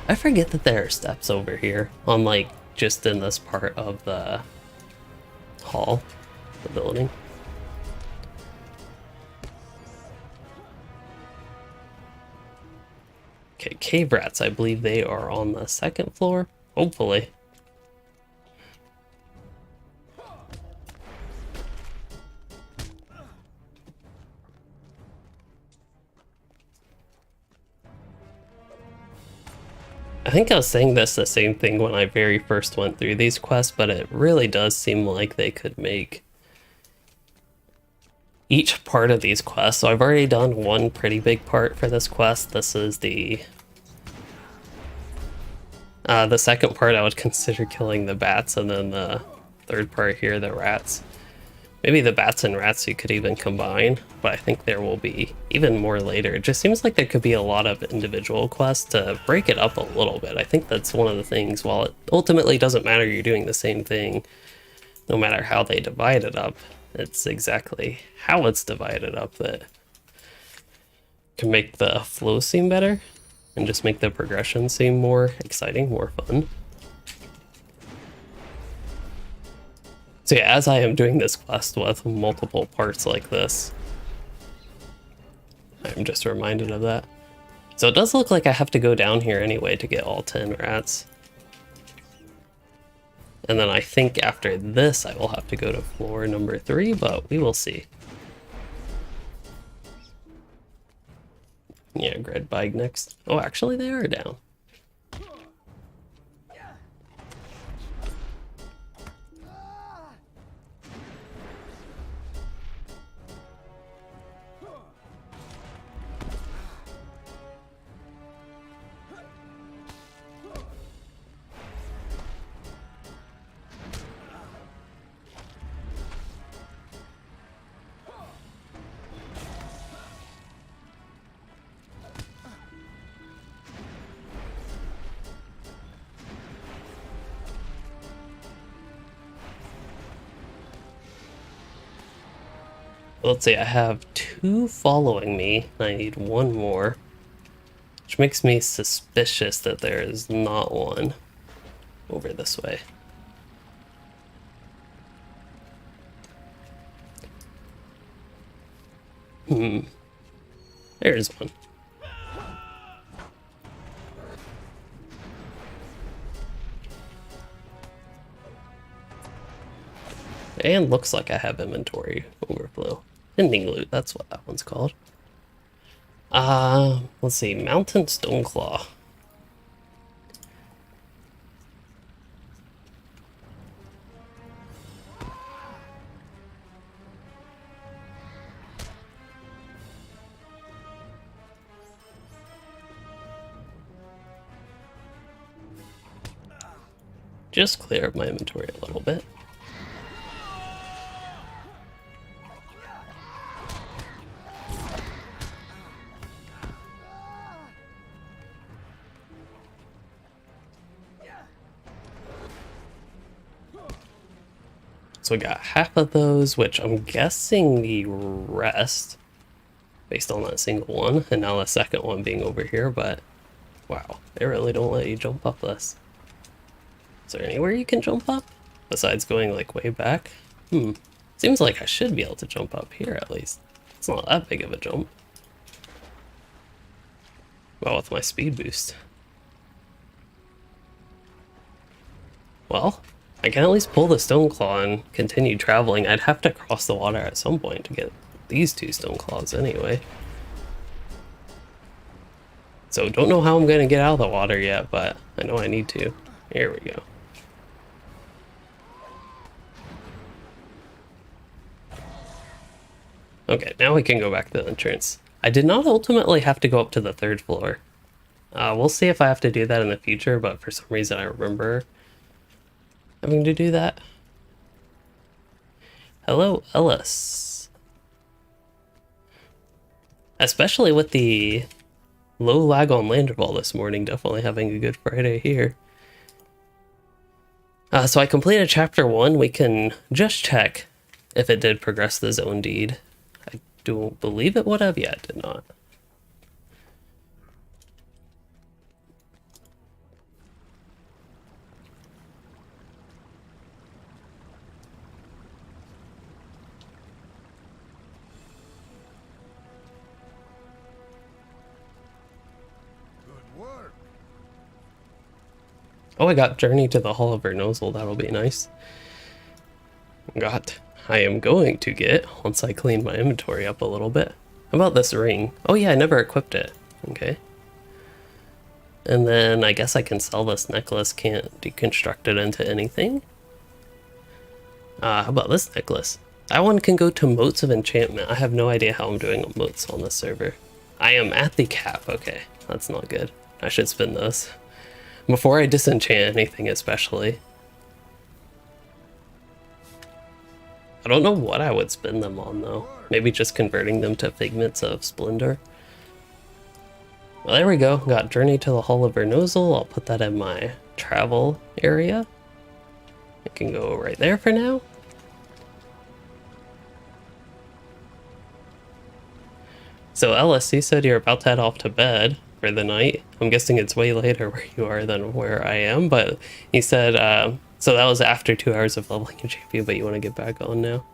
I forget that there are steps over here, on like just in this part of the hall, the building. Okay, cave rats, I believe they are on the second floor, hopefully. I think I was saying this the same thing when I very first went through these quests, but it really does seem like they could make each part of these quests. So I've already done one pretty big part for this quest. This is the second part. I would consider killing the bats, and then the third part here, the rats. Maybe the bats and rats you could even combine, but I think there will be even more later. It just seems like there could be a lot of individual quests to break it up a little bit. I think that's one of the things, while it ultimately doesn't matter you're doing the same thing, no matter how they divide it up, it's exactly how it's divided up that can make the flow seem better and just make the progression seem more exciting, more fun. So yeah, as I am doing this quest with multiple parts like this, I'm just reminded of that. So it does look like I have to go down here anyway to get all 10 rats. And then I think after this I will have to go to floor number 3, but we will see. Yeah, Gredbag next. Oh, actually they are down. Let's see, I have 2 following me, and I need 1 more. Which makes me suspicious that there is not one over this way. There's one. And looks like I have inventory overflow. Ending loot, that's what that one's called. Let's see, Mountain Stoneclaw. Just clear up my inventory a little bit. So we got half of those, which I'm guessing the rest, based on that single one, and now the second one being over here, but wow, they really don't let you jump up this. Is there anywhere you can jump up? Besides going like way back? Seems like I should be able to jump up here at least. It's not that big of a jump. Well, with my speed boost. Well, I can at least pull the Stoneclaw and continue traveling. I'd have to cross the water at some point to get these 2 Stoneclaws anyway. So don't know how I'm going to get out of the water yet, but I know I need to. Here we go. Okay, now we can go back to the entrance. I did not ultimately have to go up to the 3rd floor. We'll see if I have to do that in the future, but for some reason I remember having to do that. Hello, Ellis. Especially with the low lag on Landerball this morning, definitely having a good Friday here. So I completed chapter 1. We can just check if it did progress the zone deed. I don't believe it would have yet, did not.
Good work.
Oh, I got Journey to the Hall of Vernosel. That'll be nice. I am going to get, once I clean my inventory up a little bit. How about this ring? Oh yeah, I never equipped it. Okay. And then I guess I can sell this necklace, can't deconstruct it into anything. How about this necklace? That one can go to Motes of Enchantment. I have no idea how I'm doing motes on this server. I am at the cap. Okay, that's not good. I should spin those. Before I disenchant anything especially. I don't know what I would spin them on though. Maybe just converting them to Figments of Splendor. Well, there we go. Got Journey to the Hall of Vernosel. I'll put that in my travel area. It can go right there for now. So Ellis, you said you're about to head off to bed for the night. I'm guessing it's way later where you are than where I am, but you said, so that was after 2 hours of leveling your champion, but you want to get back on now?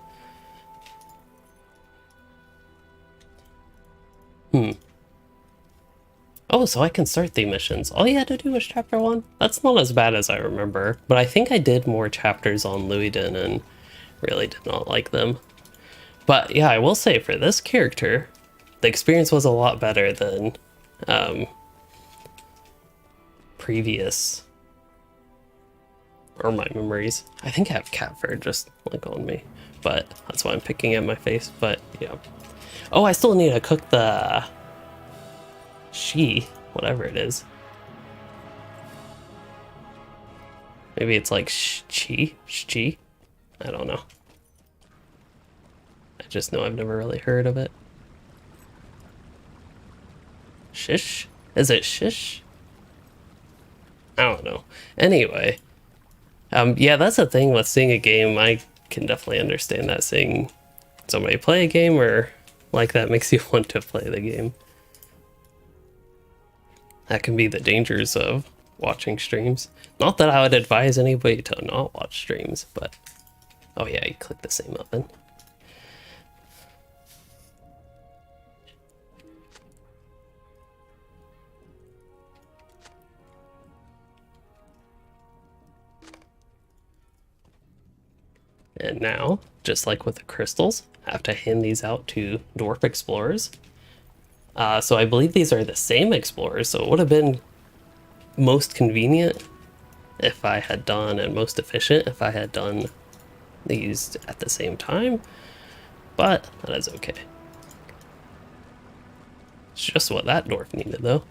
Oh, so I can start the missions. All you had to do was chapter 1? That's not as bad as I remember, but I think I did more chapters on Louisden and really did not like them. But yeah, I will say for this character, the experience was a lot better than previous, or my memories. I think I have cat fur just like on me, but that's why I'm picking at my face. But yeah. Oh, I still need to cook the whatever it is. Maybe it's like chi. I don't know. I just know I've never really heard of it. Shish? Is it shish? I don't know. Anyway, yeah, that's the thing with seeing a game. I can definitely understand that seeing somebody play a game or like that makes you want to play the game. That can be the dangers of watching streams. Not that I would advise anybody to not watch streams, but... Oh yeah, you click the same button. And now, just like with the crystals, I have to hand these out to dwarf explorers. So I believe these are the same explorers, so it would have been most convenient if I had done, and most efficient if I had done these at the same time, but that is okay. It's just what that dwarf needed though.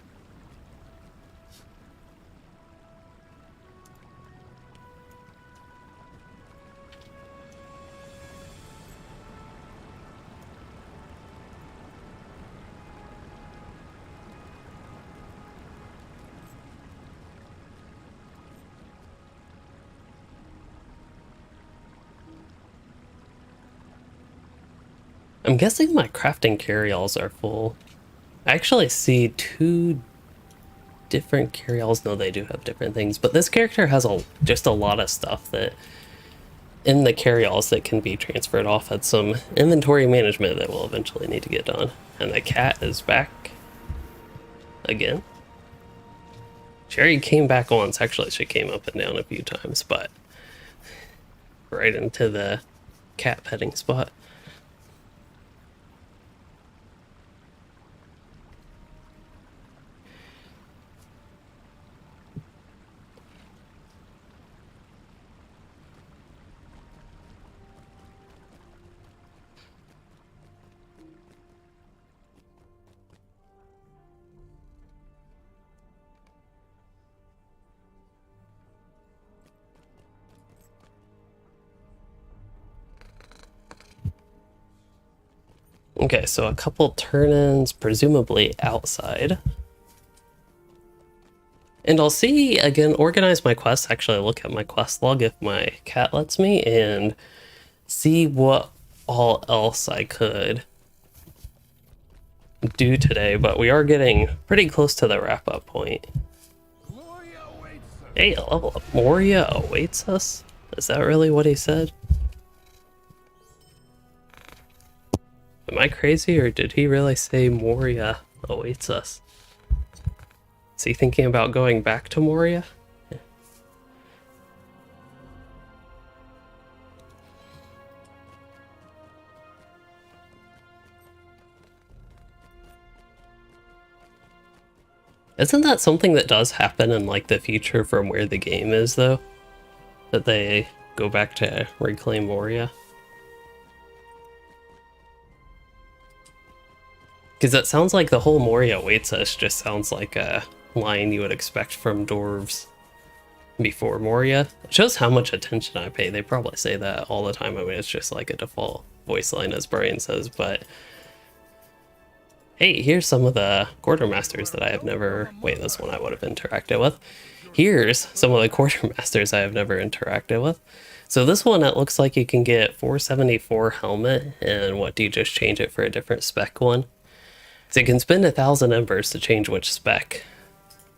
I'm guessing my crafting carryalls are full. I actually see 2 different carryalls. No, they do have different things, but this character has just a lot of stuff that in the carryalls that can be transferred off at some inventory management that will eventually need to get done. And the cat is back again. She already came back once. Actually, she came up and down a few times, but right into the cat petting spot. Okay, so a couple turn-ins, presumably outside. And I'll see, again, organize my quests, actually look at my quest log if my cat lets me, and see what all else I could do today, but we are getting pretty close to the wrap-up point. Hey, a level up. Moria awaits us? Is that really what he said? Am I crazy, or did he really say Moria awaits us? Is he thinking about going back to Moria? Yeah. Isn't that something that does happen in like the future from where the game is though? That they go back to reclaim Moria? Because that sounds like the whole Moria awaits us just sounds like a line you would expect from dwarves before Moria. It shows how much attention I pay. They probably say that all the time. I mean, it's just like a default voice line, as Brian says, but hey, here's some of the quartermasters that I have never... Wait, this one I would have interacted with. Here's some of the quartermasters I have never interacted with. So this one, it looks like you can get 474 helmet, and what, do you just change it for a different spec one? So you can spend 1,000 embers to change which spec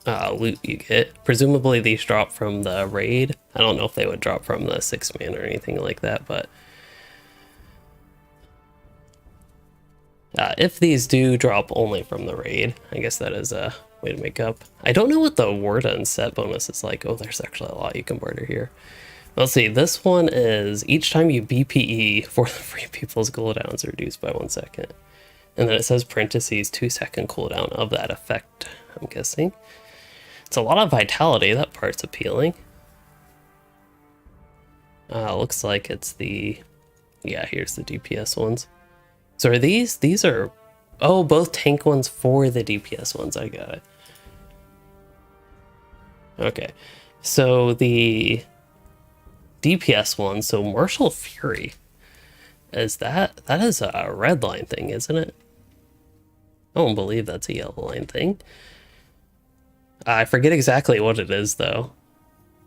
loot you get. Presumably these drop from the raid. I don't know if they would drop from the 6-man or anything like that, but if these do drop only from the raid, I guess that is a way to make up. I don't know what the Warden set bonus is like. Oh, there's actually a lot you can barter here. Let's see, this one is each time you BPE for the free people's cooldowns are reduced by 1 second. And then it says parentheses 2-second cooldown of that effect, I'm guessing. It's a lot of vitality, that part's appealing. Looks like it's the... Yeah, here's the DPS ones. So are these are... Oh, both tank ones for the DPS ones, I got it. Okay, so the DPS one, so Martial Fury, that is a red line thing, isn't it? I don't believe that's a yellow line thing. I forget exactly what it is though.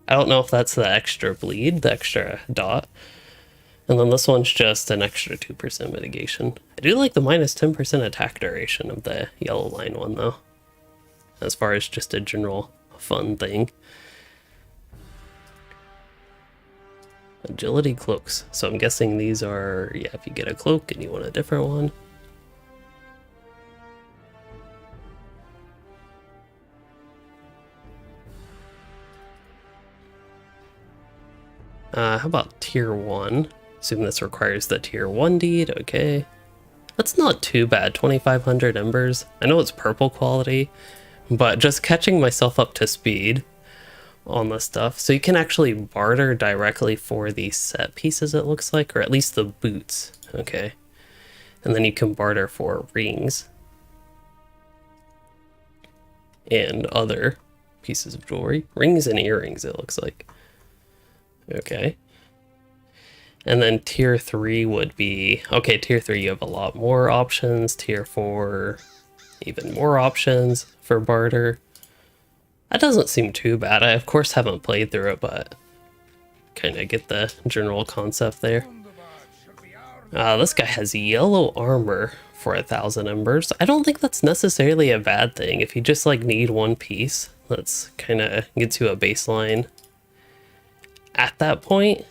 I don't know if that's the extra bleed, the extra dot. And then this one's just an extra 2% mitigation. I do like the minus 10% attack duration of the yellow line one though, as far as just a general fun thing. Agility cloaks. So I'm guessing these are, yeah, if you get a cloak and you want a different one. How about tier 1? Assume this requires the tier 1 deed, okay. That's not too bad, 2,500 embers. I know it's purple quality, but just catching myself up to speed on this stuff. So you can actually barter directly for these set pieces, it looks like, or at least the boots, okay. And then you can barter for rings and other pieces of jewelry. Rings and earrings, it looks like. Okay. And then tier 3 would be, okay, tier 3 you have a lot more options. Tier 4, even more options for barter. That doesn't seem too bad. I of course haven't played through it, but kind of get the general concept there. This guy has yellow armor for 1,000 embers. I don't think that's necessarily a bad thing. If you just like need one piece, that's kind of gets you a baseline at that point.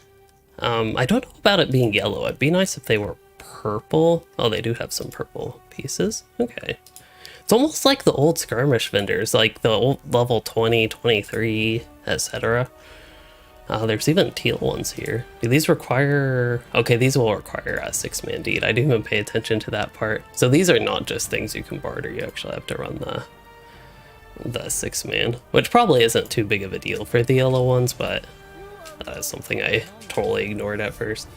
I don't know about it being yellow. It'd be nice if they were purple. Oh, they do have some purple pieces. Okay. It's almost like the old skirmish vendors, like the old level 20, 23, etc. There's even teal ones here. Do these require... Okay, these will require a 6-man deed. I didn't even pay attention to that part. So these are not just things you can barter. You actually have to run the 6-man, which probably isn't too big of a deal for the yellow ones, but that is something I totally ignored at first.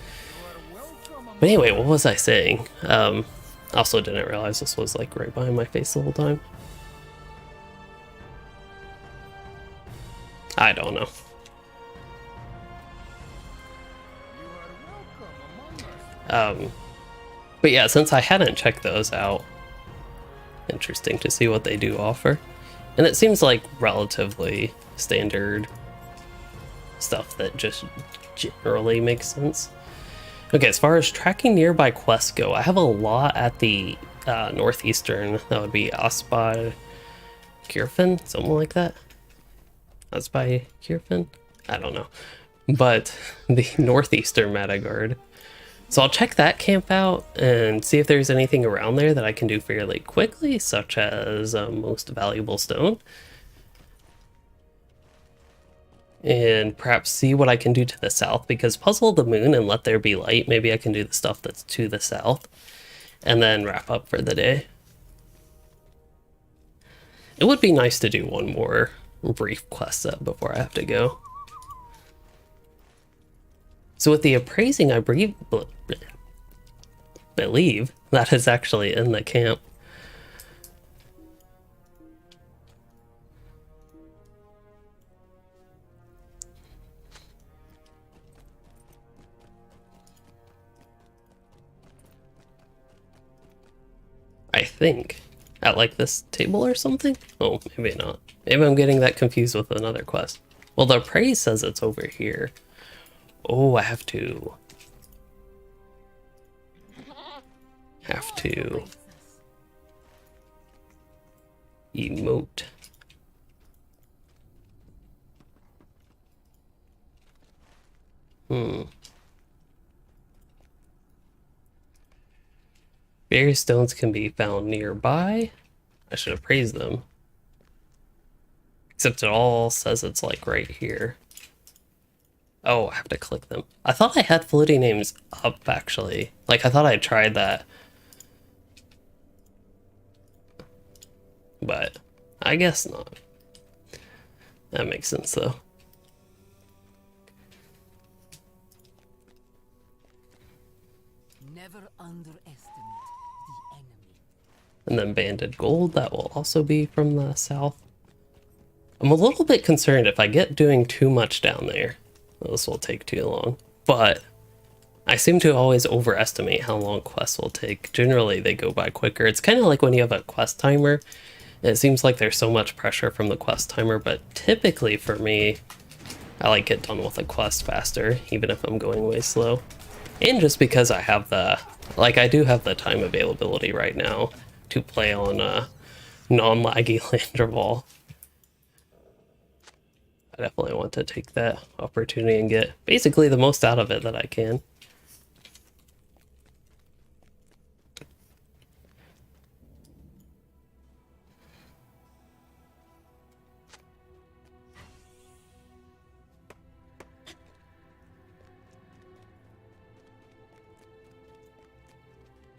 But anyway, what was I saying? Also didn't realize this was like right behind my face the whole time. I don't know. But yeah, since I hadn't checked those out, interesting to see what they do offer. And it seems like relatively standard stuff that just generally makes sense. Okay, as far as tracking nearby quests go, I have a lot at the northeastern. That would be Asbai Kirfin, something like that. Asbai Kirfin? I don't know. But the northeastern Matturgard. So I'll check that camp out and see if there's anything around there that I can do fairly quickly, such as most valuable stone. And perhaps see what I can do to the south, because puzzle the moon and let there be light. Maybe I can do the stuff that's to the south and then wrap up for the day. It would be nice to do one more brief quest set before I have to go. So with the appraising, I believe that is actually in the camp. I think. At like this table or something? Oh, maybe not. Maybe I'm getting that confused with another quest. Well, the appraise says it's over here. Oh, I have to emote. Various stones can be found nearby. I should have praised them. Except it all says it's like right here. Oh, I have to click them. I thought I had floating names up, actually. Like, I thought I tried that. But I guess not. That makes sense, though.
Never underestimate the enemy.
And then banded gold, that will also be from the south. I'm a little bit concerned if I get doing too much down there. This will take too long, but I seem to always overestimate how long quests will take. Generally, they go by quicker. It's kind of like when you have a quest timer. It seems like there's so much pressure from the quest timer, but typically for me, I like get done with a quest faster, even if I'm going way slow. And just because I have the, like, I do have the time availability right now to play on a non-laggy land interval. I definitely want to take that opportunity and get basically the most out of it that I can.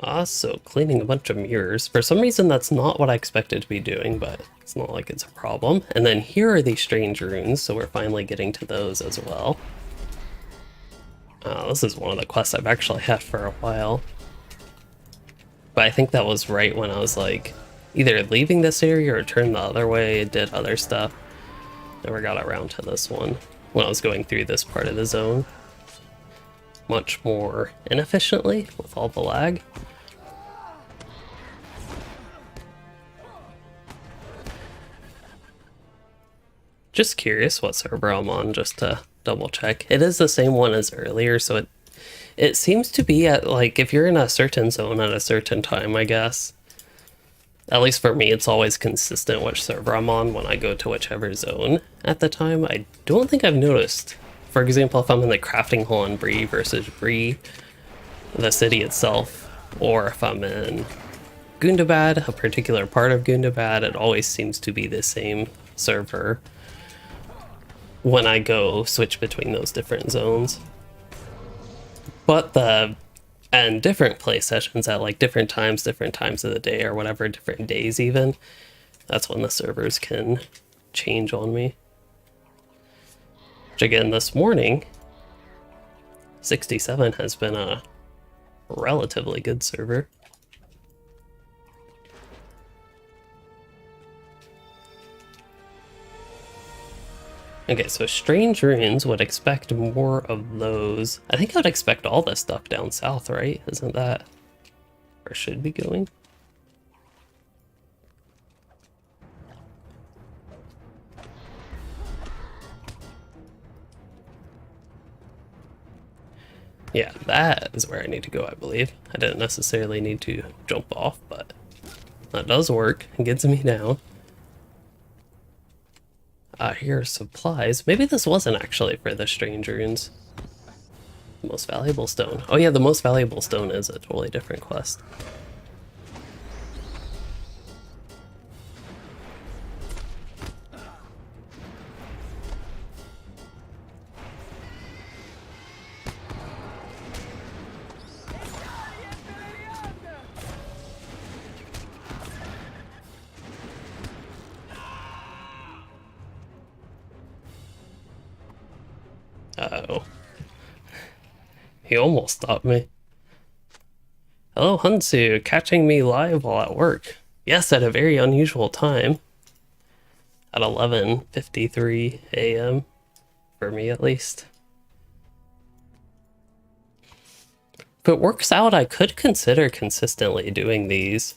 Also, cleaning a bunch of mirrors. For some reason, that's not what I expected to be doing, but it's not like it's a problem. And then here are these strange runes, so we're finally getting to those as well. This is one of the quests I've actually had for a while. But I think that was right when I was like, either leaving this area or turned the other way, did other stuff. Never got around to this one when I was going through this part of the zone. Much more inefficiently with all the lag. Just curious what server I'm on, just to double check. It is the same one as earlier, so it seems to be at, like, if you're in a certain zone at a certain time, I guess. At least for me, it's always consistent which server I'm on when I go to whichever zone at the time. I don't think I've noticed. For example, if I'm in the crafting hall in Bree versus Bree, the city itself, or if I'm in Gundabad, a particular part of Gundabad, it always seems to be the same server when I go switch between those different zones. But and different play sessions at like different times of the day or whatever, different days even, that's when the servers can change on me. Which again, this morning, 67 has been a relatively good server. Okay, so Strange Ruins would expect more of those. I think I would expect all this stuff down south, right? Isn't that where it should be going? Yeah, that is where I need to go, I believe. I didn't necessarily need to jump off, but that does work. It gets me down. Here are supplies. Maybe this wasn't actually for the Strange Runes. Most valuable stone. Oh yeah, the most valuable stone is a totally different quest. Uh-oh. He almost stopped me. Hello, Hunsu, catching me live while at work. Yes, at a very unusual time. At 11:53 a.m. For me, at least. If it works out, I could consider consistently doing these.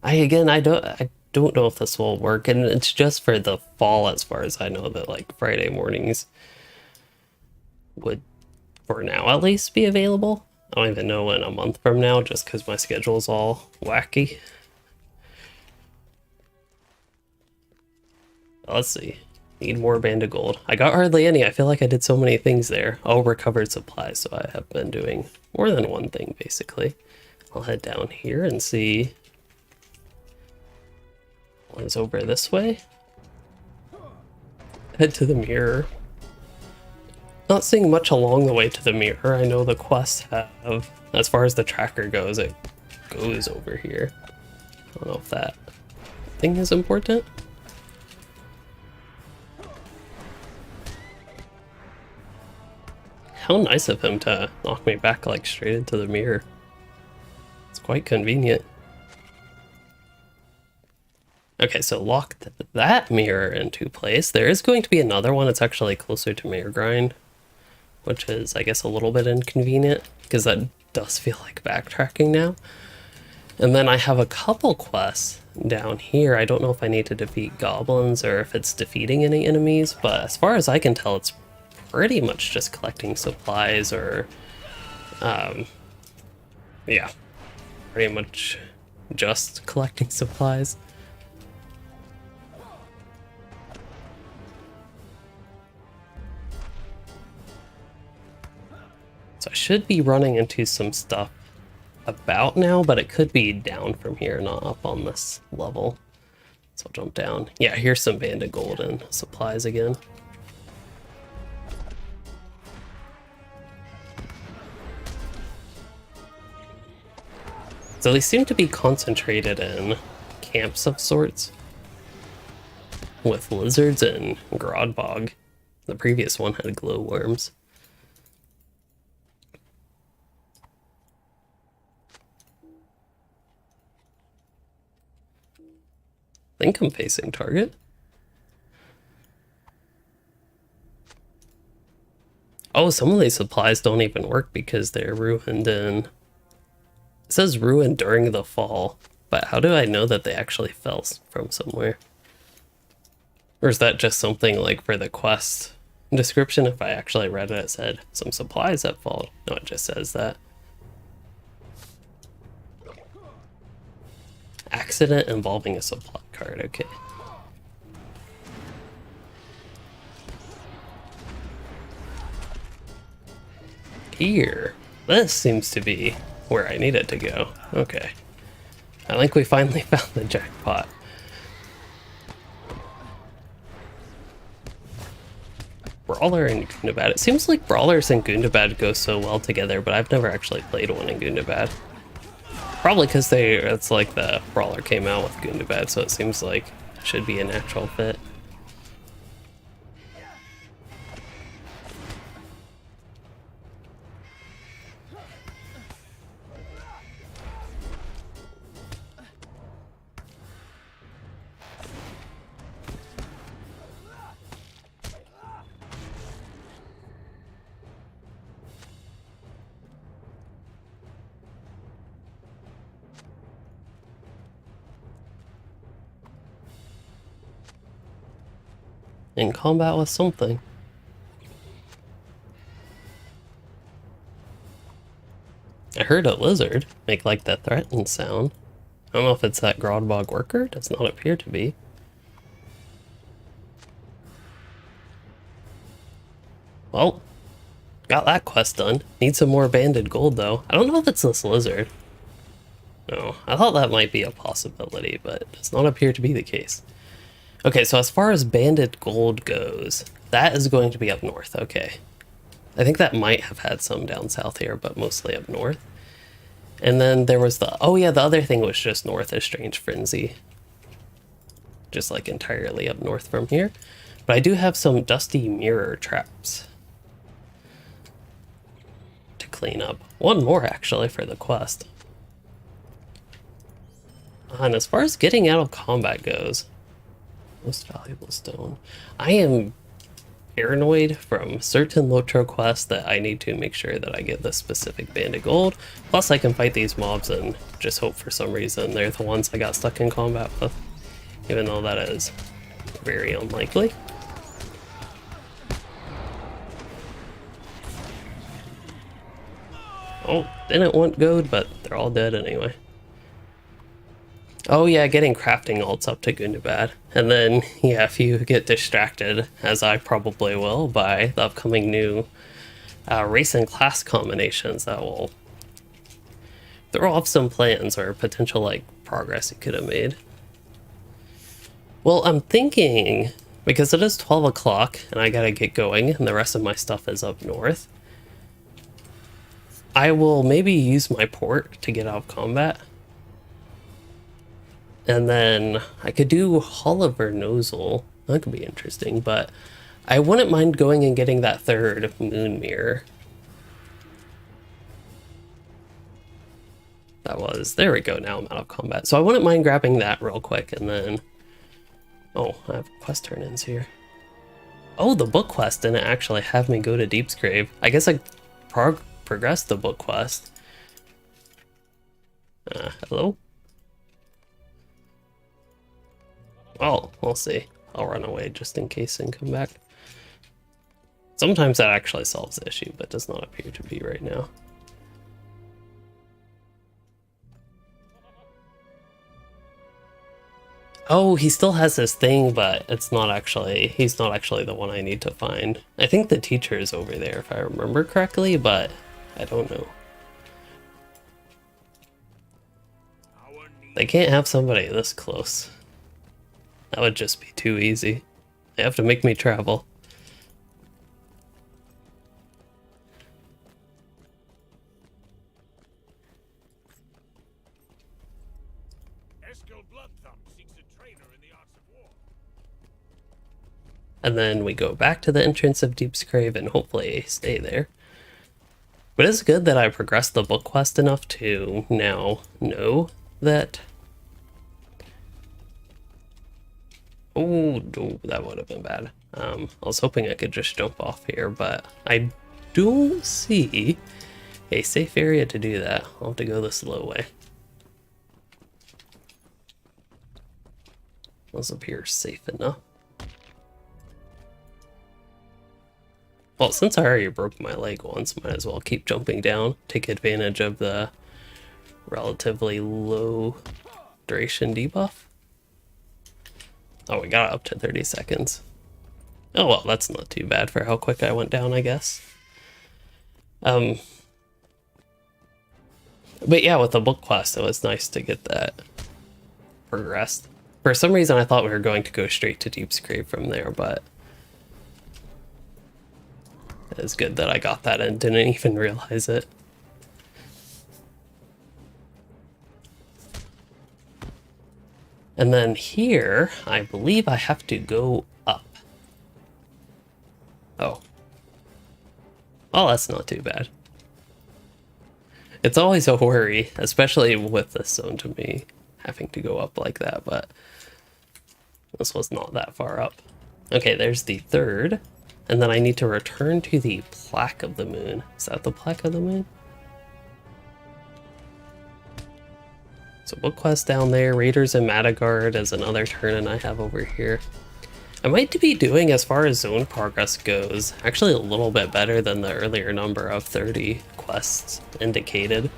I don't know if this will work, and it's just for the fall as far as I know, that like Friday mornings would, for now at least, be available. I don't even know in a month from now, just because my schedule is all wacky. Let's see. Need more band of gold. I got hardly any. I feel like I did so many things there. Oh, recovered supplies, so I have been doing more than one thing, basically. I'll head down here and see what is over this way. Head to the mirror. Not seeing much along the way to the mirror. I know the quests have, as far as the tracker goes, it goes over here. I don't know if that thing is important. How nice of him to knock me back like straight into the mirror. It's quite convenient. Okay, so lock that mirror into place. There is going to be another one. It's actually closer to Mirror Grind, which is, I guess, a little bit inconvenient, because that does feel like backtracking now. And then I have a couple quests down here. I don't know if I need to defeat goblins or if it's defeating any enemies, but as far as I can tell, it's pretty much just collecting supplies or Yeah, pretty much just collecting supplies. So I should be running into some stuff about now, but it could be down from here, not up on this level. So I'll jump down. Yeah, here's some banded gold and supplies again. So they seem to be concentrated in camps of sorts with lizards and Grodbog. The previous one had glowworms. I think I'm facing target. Oh, some of these supplies don't even work because they're ruined in... It says ruined during the fall, but how do I know that they actually fell from somewhere? Or is that just something like for the quest description? If I actually read it, it said some supplies that fall. No, it just says that. Accident involving a supply card, okay. Here. This seems to be where I need it to go. Okay. I think we finally found the jackpot. Brawler and Gundabad. It seems like Brawlers and Gundabad go so well together, but I've never actually played one in Gundabad. Probably because it's like the Brawler came out with Gundabad, so it seems like it should be a natural fit. In combat with something. I heard a lizard make like that threatened sound. I don't know if it's that Grodbog worker. Does not appear to be. Well, got that quest done. Need some more banded gold though. I don't know if it's this lizard. No, I thought that might be a possibility, but it does not appear to be the case. Okay, so as far as banded gold goes, that is going to be up north, okay. I think that might have had some down south here, but mostly up north. And then there was the, oh yeah, the other thing was just north of Strange Frenzy. Just like entirely up north from here. But I do have some dusty mirror traps to clean up. One more actually for the quest. And as far as getting out of combat goes, most valuable stone. I am paranoid from certain LOTRO quests that I need to make sure that I get the specific banded gold. Plus I can fight these mobs and just hope for some reason they're the ones I got stuck in combat with. Even though that is very unlikely. Oh, didn't want gold, but they're all dead anyway. Oh yeah, getting crafting ults up to Gundabad. And then, yeah, if you get distracted, as I probably will, by the upcoming new race and class combinations, that will throw off some plans or potential, like, progress you could have made. Well, I'm thinking, because it is 12 o'clock and I gotta get going and the rest of my stuff is up north, I will maybe use my port to get out of combat. And then I could do Holliver Nozzle. That could be interesting, but I wouldn't mind going and getting that third moon mirror. That was, there we go, now I'm out of combat. So I wouldn't mind grabbing that real quick and then, oh, I have quest turn-ins here. Oh, the book quest didn't actually have me go to Deepscrave. I guess I progressed the book quest. Hello? Well, we'll see. I'll run away just in case and come back. Sometimes that actually solves the issue, but does not appear to be right now. Oh, he still has this thing, but it's not actually, he's not actually the one I need to find. I think the teacher is over there if I remember correctly, but I don't know. They can't have somebody this close. That would just be too easy. They have to make me travel. And then we go back to the entrance of Deepscrave and hopefully stay there. But it's good that I progressed the book quest enough to now know that... Oh, that would have been bad. I was hoping I could just jump off here, but I don't see a safe area to do that. I'll have to go the slow way. This appears safe enough. Well, since I already broke my leg once, might as well keep jumping down, take advantage of the relatively low duration debuff. Oh, we got up to 30 seconds. Oh well, that's not too bad for how quick I went down, I guess. But yeah, with the book quest, it was nice to get that progressed. For some reason, I thought we were going to go straight to Deepscrave from there, but it's good that I got that and didn't even realize it. And then here, I believe I have to go up. Oh. Well, that's not too bad. It's always a worry, especially with this zone to me, having to go up like that, but this was not that far up. Okay, there's the third. And then I need to return to the Plaque of the Moon. Is that the Plaque of the Moon? So book quest down there, Raiders in Matturgard is another turn I have over here. I might be doing, as far as zone progress goes, actually a little bit better than the earlier number of 30 quests indicated.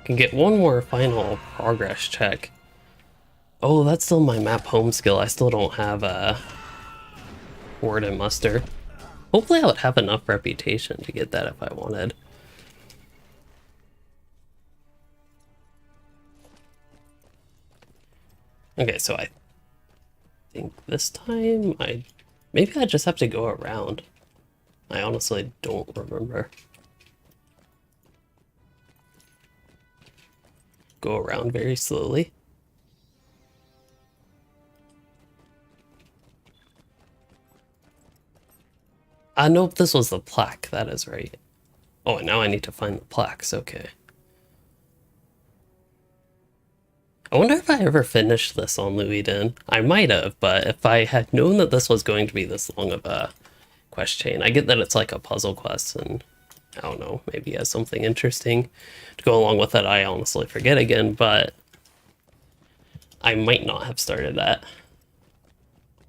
Can get one more final progress check. Oh, that's still my map home skill. I still don't have a Warden muster. Hopefully I would have enough reputation to get that if I wanted. Okay, so I think this time maybe I just have to go around. I honestly don't remember. Go around very slowly. Nope, this was the plaque, that is right. Oh, and now I need to find the plaques, okay. I wonder if I ever finished this on Louisden. I might have, but if I had known that this was going to be this long of a quest chain, I get that it's like a puzzle quest, and I don't know, maybe it has something interesting to go along with it. I honestly forget again, but I might not have started that.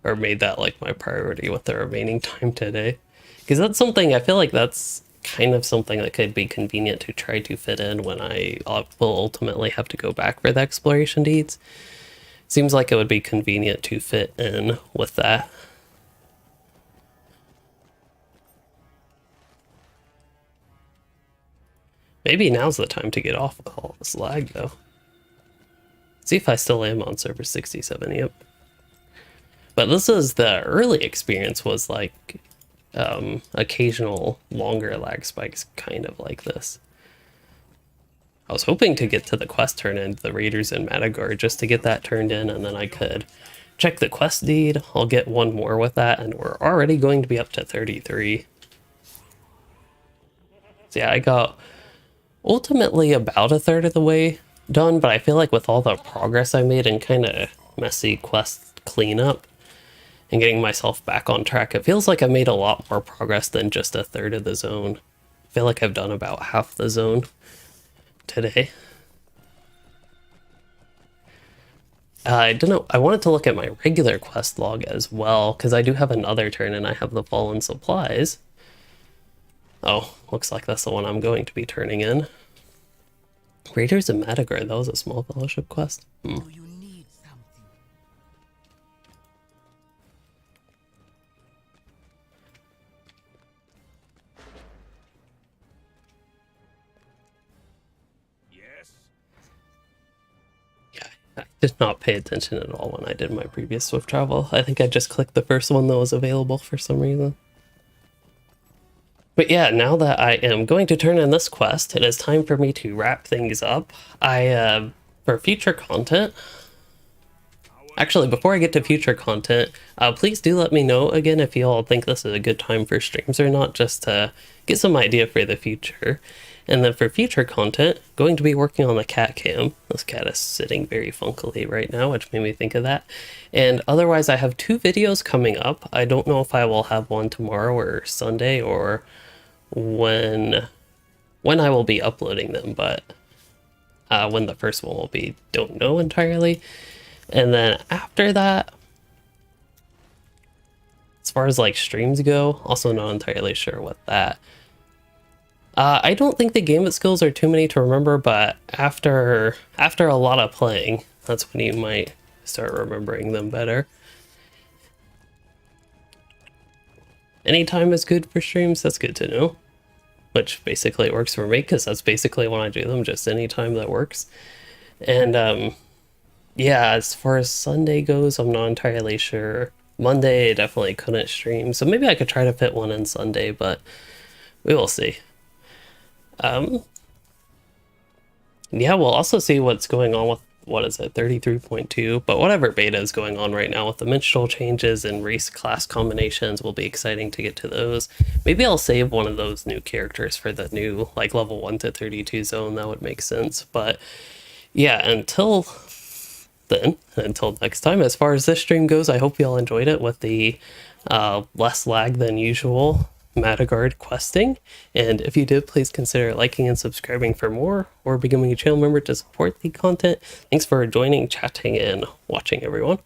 Or made that like my priority with the remaining time today. Because that's something, I feel like that's kind of something that could be convenient to try to fit in when I will ultimately have to go back for the exploration deeds. Seems like it would be convenient to fit in with that. Maybe now's the time to get off with all this lag though. See if I still am on server 67, yep. But this is the early experience was like occasional longer lag spikes kind of like this. I was hoping to get to the quest turn in, the Raiders in Matturgard, just to get that turned in, and then I could check the quest deed. I'll get one more with that, and we're already going to be up to 33. So yeah, I got ultimately about a third of the way done, but I feel like with all the progress I made and kind of messy quest cleanup, and getting myself back on track, it feels like I made a lot more progress than just a third of the zone. I feel like I've done about half the zone today. I don't know, I wanted to look at my regular quest log as well, because I do have another turn and I have the fallen supplies. Oh, looks like that's the one I'm going to be turning in. Raiders of Matturgard, that was a small fellowship quest.
Do you need something?
Yes?
Yeah, I did not pay attention at all when I did my previous Swift travel. I think I just clicked the first one that was available for some reason. But yeah, now that I am going to turn in this quest, it is time for me to wrap things up. For future content, actually, before I get to future content, please do let me know again if you all think this is a good time for streams or not, just to get some idea for the future. And then for future content, going to be working on the cat cam. This cat is sitting very funkily right now, which made me think of that. And otherwise, I have 2 videos coming up. I don't know if I will have one tomorrow or Sunday or when I will be uploading them, but when the first one will be, don't know entirely. And then after that, as far as like streams go, also not entirely sure what that. I don't think the gambit skills are too many to remember, but after a lot of playing, that's when you might start remembering them better. Anytime is good for streams, that's good to know. Which basically works for me, because that's basically when I do them, just any time that works. And yeah, as far as Sunday goes, I'm not entirely sure. Monday, I definitely couldn't stream, so maybe I could try to fit one in Sunday, but we will see. Yeah, we'll also see what's going on with, what is it, 33.2, but whatever beta is going on right now with the minstrel changes and race class combinations will be exciting to get to those. Maybe I'll save one of those new characters for the new, like, level 1 to 32 zone. That would make sense. But yeah, until then, until next time, as far as this stream goes, I hope you all enjoyed it with the less lag than usual Matturgard questing, and if you did, please consider liking and subscribing for more, or becoming a channel member to support the content. Thanks for joining, chatting, and watching, everyone.